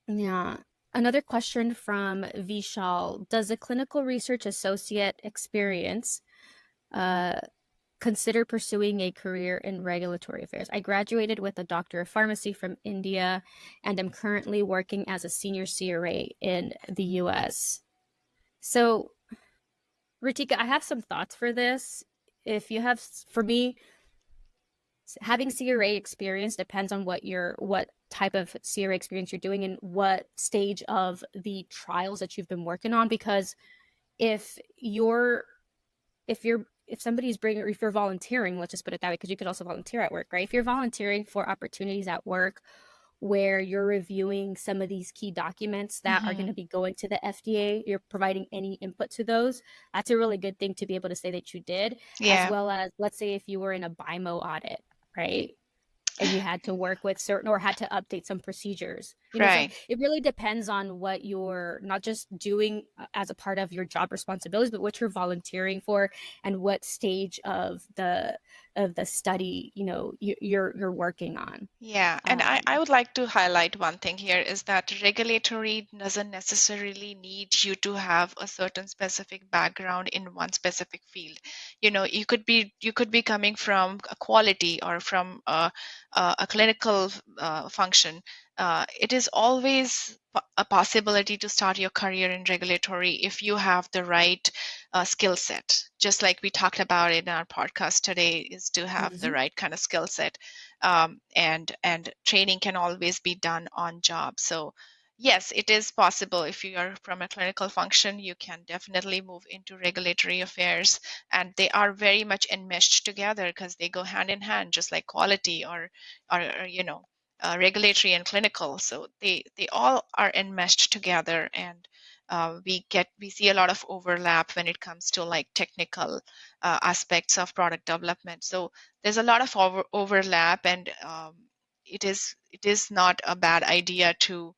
Yeah. Another question from Vishal: does a clinical research associate experience uh, consider pursuing a career in regulatory affairs? I graduated with a doctor of pharmacy from India and am currently working as a senior CRA in the US. So, Ritika, I have some thoughts for this. If you have, for me, having CRA experience depends on what type of CRA experience you're doing and what stage of the trials that you've been working on. Because if you're if somebody's bringing, or if you're volunteering, let's just put it that way, because you could also volunteer at work, right? If you're volunteering for opportunities at work where you're reviewing some of these key documents that are going Mm-hmm. to be going to the FDA, you're providing any input to those, that's a really good thing to be able to say that you did. As Yeah. well as, let's say if you were in a BIMO audit, right? And you had to work with certain, or had to update some procedures, so Right. it really depends on what you're not just doing as a part of your job responsibilities, but what you're volunteering for and what stage of the study you're working on. Yeah, and I um would like to highlight one thing here is that regulatory doesn't necessarily need you to have a certain specific background in one specific field. You could be coming from a quality or from a clinical function. It is always a possibility to start your career in regulatory if you have the right skill set. Just like we talked about in our podcast today, is to have the mhm. right kind of skill set, and training can always be done on job. So yes, it is possible. If you are from a clinical function, you can definitely move into regulatory affairs, and they are very much enmeshed together because they go hand in hand, just like quality or regulatory and clinical. So they all are enmeshed together, and we see a lot of overlap when it comes to like technical aspects of product development. So there's a lot of overlap, and it is not a bad idea to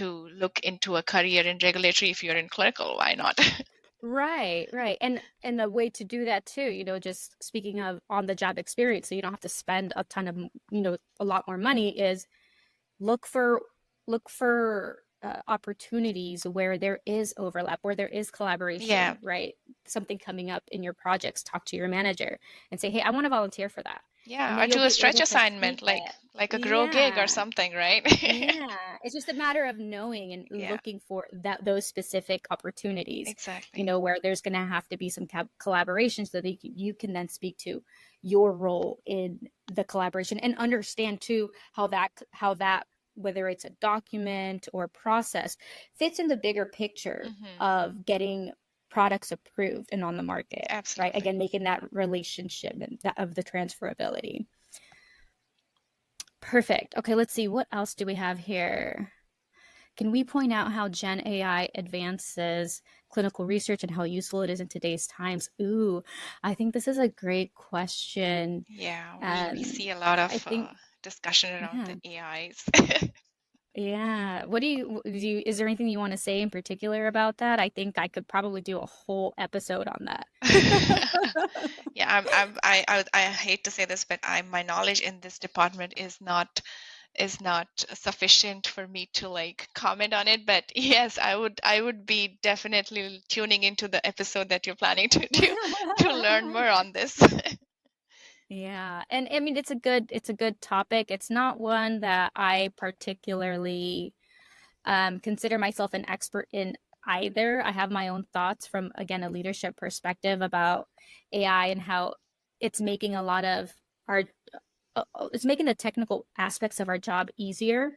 look into a career in regulatory if you're in clinical. Why not? Right, right. And a way to do that too, just speaking of on the job experience, so you don't have to spend a ton of, a lot more money, is look for opportunities where there is overlap, where there is Yeah, collaboration, right? Something coming up in your projects, talk to your manager and say, hey, I want to volunteer for that. And yeah, then or you'll do a be stretch able to assignment see it. like a grow gig or Yeah. something, right? Yeah, it's just a matter of knowing and Yeah, looking for those specific opportunities, exactly. where there's going to have to be some collaboration so that you can then speak to your role in the collaboration and understand too how that whether it's a document or process fits in the bigger picture Hmm. of getting products approved and on the market, right? Absolutely. Again, making that relationship and that of the transferability. Perfect. Okay, let's see. What else do we have here? Can we point out how Gen AI advances clinical research and how useful it is in today's times? Ooh, I think this is a great question. Yeah, we Um, see a lot I of think, discussion around yeah, the AIs. yeah. What is there anything you want to say in particular about that? I think I could probably do a whole episode on that. Yeah, I hate to say this, but my knowledge in this department is not sufficient for me to like comment on it. But yes, I would be definitely tuning into the episode that you're planning to do to learn more on this. Yeah. And I mean it's a good topic. It's not one that I particularly consider myself an expert in either. I have my own thoughts from, again, a leadership perspective about AI and how it's making a lot of our it's making the technical aspects of our job easier,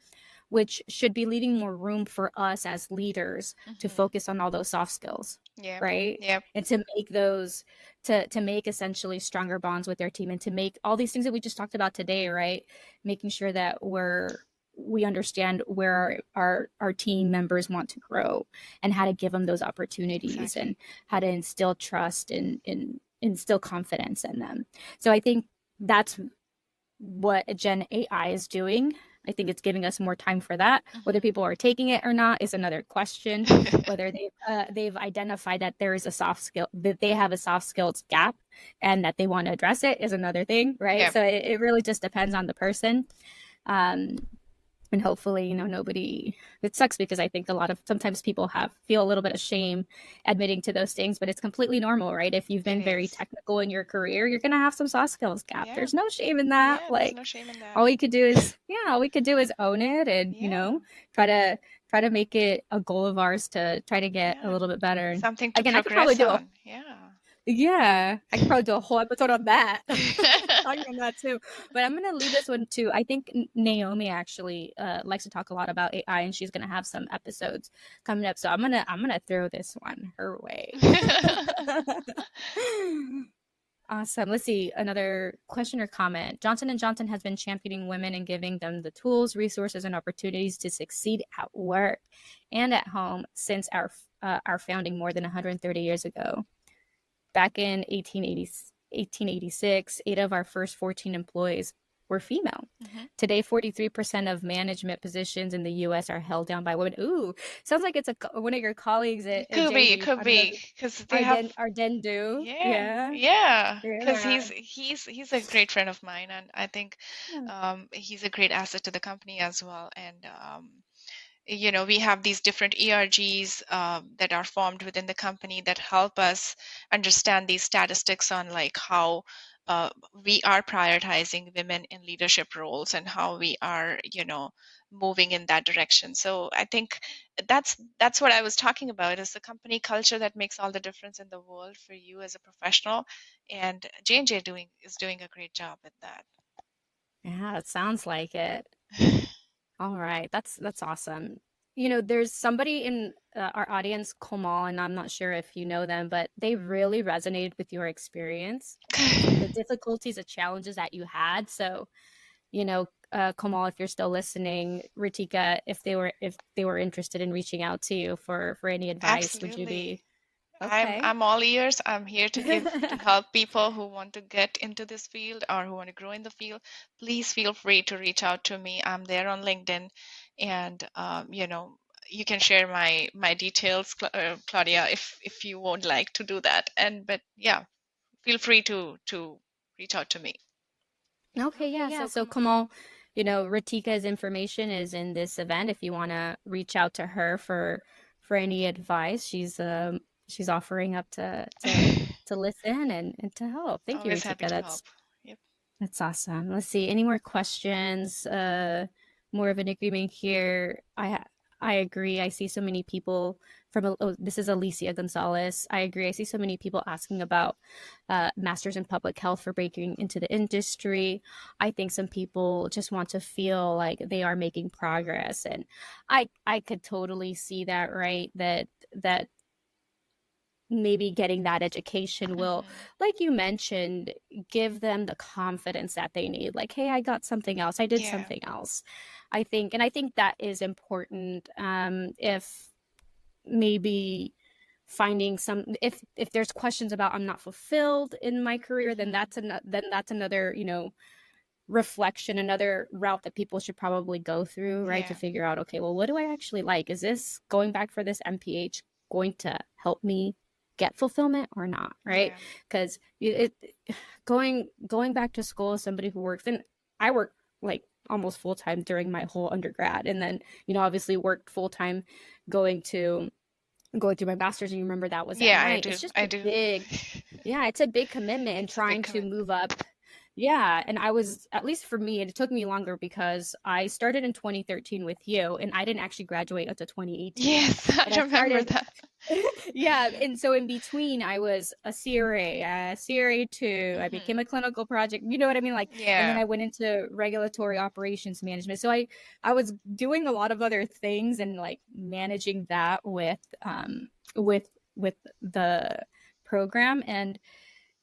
which should be leaving more room for us as leaders to Hmm. focus on all those soft skills, Yep. right? Yep. And to make those to make essentially stronger bonds with their team and to make all these things that we just talked about today, right? Making sure that we understand where our team members want to grow and how to give them those opportunities Exactly. and how to instill trust and instill confidence in them. So I think that's what Gen AI is doing. I think it's giving us more time for that. Whether Hmm. people are taking it or not is another question. Whether they've identified that there is a soft skill that they have a soft skills gap and that they want to address it is another thing, right? Yep. So it really just depends on the person. Um, and hopefully nobody, it sucks because I think a lot of sometimes people feel a little bit of shame admitting to those things, but it's completely normal, right? If you've It been very is. technical in your career, you're going to have some soft skills gap. Yeah. There's no shame in that. Yeah, there's no Like shame in that. all we could do is own it and Yeah. try to make it a goal of ours to try to get a Yeah. little bit better. And Something to again, I could probably progress do a on. Yeah. yeah, I could probably do a whole episode on that. Talking on that too. But I'm gonna leave this one too. I think Naomi actually likes to talk a lot about AI, and she's gonna have some episodes coming up. So I'm gonna throw this one her way. Awesome. Let's see another question or comment. Johnson and Johnson has been championing women and giving them the tools, resources, and opportunities to succeed at work and at home since our founding more than 130 years ago. Back in 1886, 8 of our first 14 employees were female. Hmm. Today, 43% of management positions in the US are held down by women. Ooh, sounds like it's one of your colleagues at J&J. Could I don't know if be, because they have. Arden do. Yeah, Yeah. yeah, because Yeah. he's a great friend of mine, and I think he's a great asset to the company as well. And we have these different ERGs that are formed within the company that help us understand these statistics on like how we are prioritizing women in leadership roles and how we are, moving in that direction. So I think that's what I was talking about, is the company culture that makes all the difference in the world for you as a professional. And J&J is doing a great job with that. Yeah, it sounds like it. All right, that's awesome. There's somebody in our audience, Komal, and I'm not sure if you know them, but they really resonated with your experience, some of the difficulties and challenges that you had. So, Kamal, if you're still listening, Ritika, if they were interested in reaching out to you for any advice, would you Absolutely. be I'm okay? I'm all ears. I'm here to help people who want to get into this field or who want to grow in the field. Please feel free to reach out to me. I'm there on LinkedIn, and you can share my details, Claudia, if you would like to do that. But yeah, feel free to reach out to me. Okay, yeah. So Kamal, Ratika's information is in this event. If you want to reach out to her for any advice, she's offering up to listen and to help. Thank you, Always happy Ratika. to help. Yep. That's awesome. Let's see. Any more questions? More of an agreement here. I agree. I see so many people this is Alicia Gonzalez. I agree. I see so many people asking about masters in public health for breaking into the industry. I think some people just want to feel like they are making progress, and I could totally see that, right? That maybe getting that education will, Hmm. like you mentioned, give them the confidence that they need. Like, hey, I got something else. I did Yeah. something else. I think that is important. If maybe finding some if there's questions about I'm not fulfilled in my career, then Hmm. that's another, reflection, another route that people should probably go through, right? To Yeah. figure out, okay, well, what do I actually like? Is this going back for this MPH going to help me get fulfillment or not, right? Yeah. Because going back to school as somebody who works, and I work like almost full time during my whole undergrad, and then obviously worked full time going to going through my master's, and you remember that was at Yeah, I night. do. It's just I a do. big, yeah, it's a big commitment and It's a big trying to commitment. move up. Yeah, and I was, at least for me, and it took me longer because I started in 2013 with you, and I didn't actually graduate until 2018. Yes, But I I remember started, that. yeah, and so in between, I was a CRA, CRA 2. I became Hmm. a clinical project. You know what I mean? Like, and then Yeah. I went into regulatory operations management. So I was doing a lot of other things and like managing that with with the program. And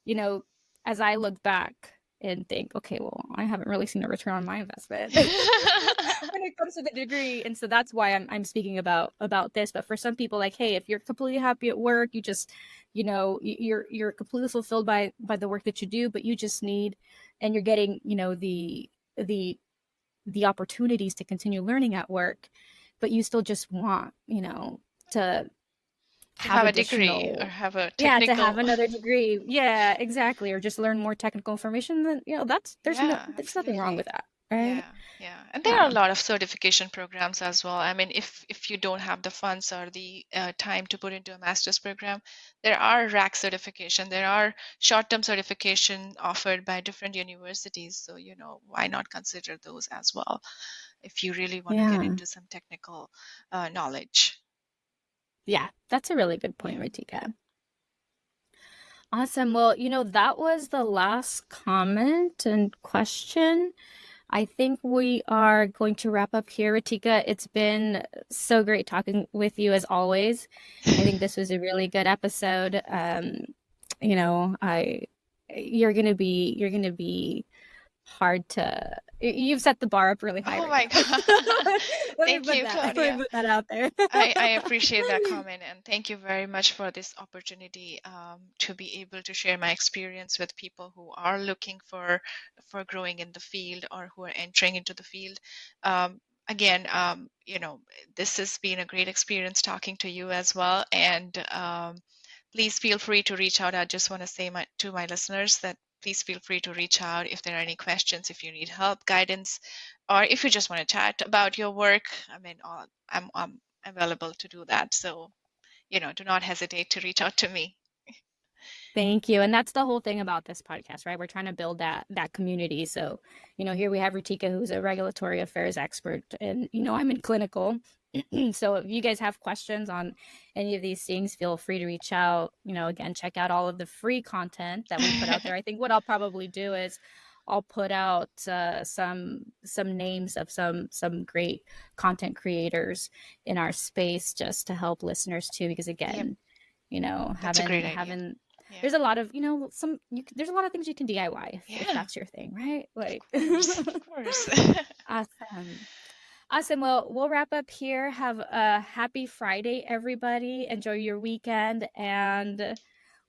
you know, as I look back and think, okay, well, I haven't really seen a return on my investment when it comes to the degree. And so that's why I'm speaking about this. But for some people, like, hey, if you're completely happy at work, you just, you're completely fulfilled by the work that you do, but you just need, and you're getting, the the opportunities to continue learning at work, but you still just want, to To have have a degree or additional, have a yeah, to have technical. another degree, yeah, exactly, or just learn more technical information, then that's Yeah, there's nothing wrong with absolutely. that, right? Yeah, yeah. And there are Yeah. a lot of certification programs as well. I mean, if you don't have the funds or the time to put into a master's program, there are RAC certification. There are short-term certification offered by different universities. So, why not consider those as well if you really want to get Yeah. into some technical knowledge. Yeah, that's a really good Yeah. point, Ritika. Awesome. Well, that was the last comment and question. I think we are going to wrap up here, Ritika. It's been so great talking with you as always. I think this was a really good episode. I you're gonna be hard to you've set the bar up really high Oh right my now. God. Let me Thank put you, that let me Claudia. put that out there. I appreciate that comment and thank you very much for this opportunity to be able to share my experience with people who are looking for growing in the field or who are entering into the field. Again, this has been a great experience talking to you as well. And please feel free to reach out. I just want to say to my listeners that please feel free to reach out if there are any questions, if you need help, guidance, or if you just want to chat about your work. I mean, I'm available to do that. So, do not hesitate to reach out to me. Thank you. And that's the whole thing about this podcast, right? We're trying to build that community. So, here we have Ritika, who's a regulatory affairs expert, and I'm in clinical. So if you guys have questions on any of these things, feel free to reach out. Again, check out all of the free content that we put out there. I think what I'll probably do is I'll put out some names of some great content creators in our space just to help listeners too, because Yep, again, that's a great having idea. Yeah. there's a lot of, there's a lot of things you can DIY if Yeah. that's your thing, right? Of Like, course. Of course. awesome. Awesome. Well, we'll wrap up here. Have a happy Friday, everybody. Enjoy your weekend, and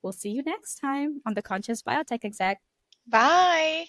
we'll see you next time on the Conscious Biotech Exec. Bye.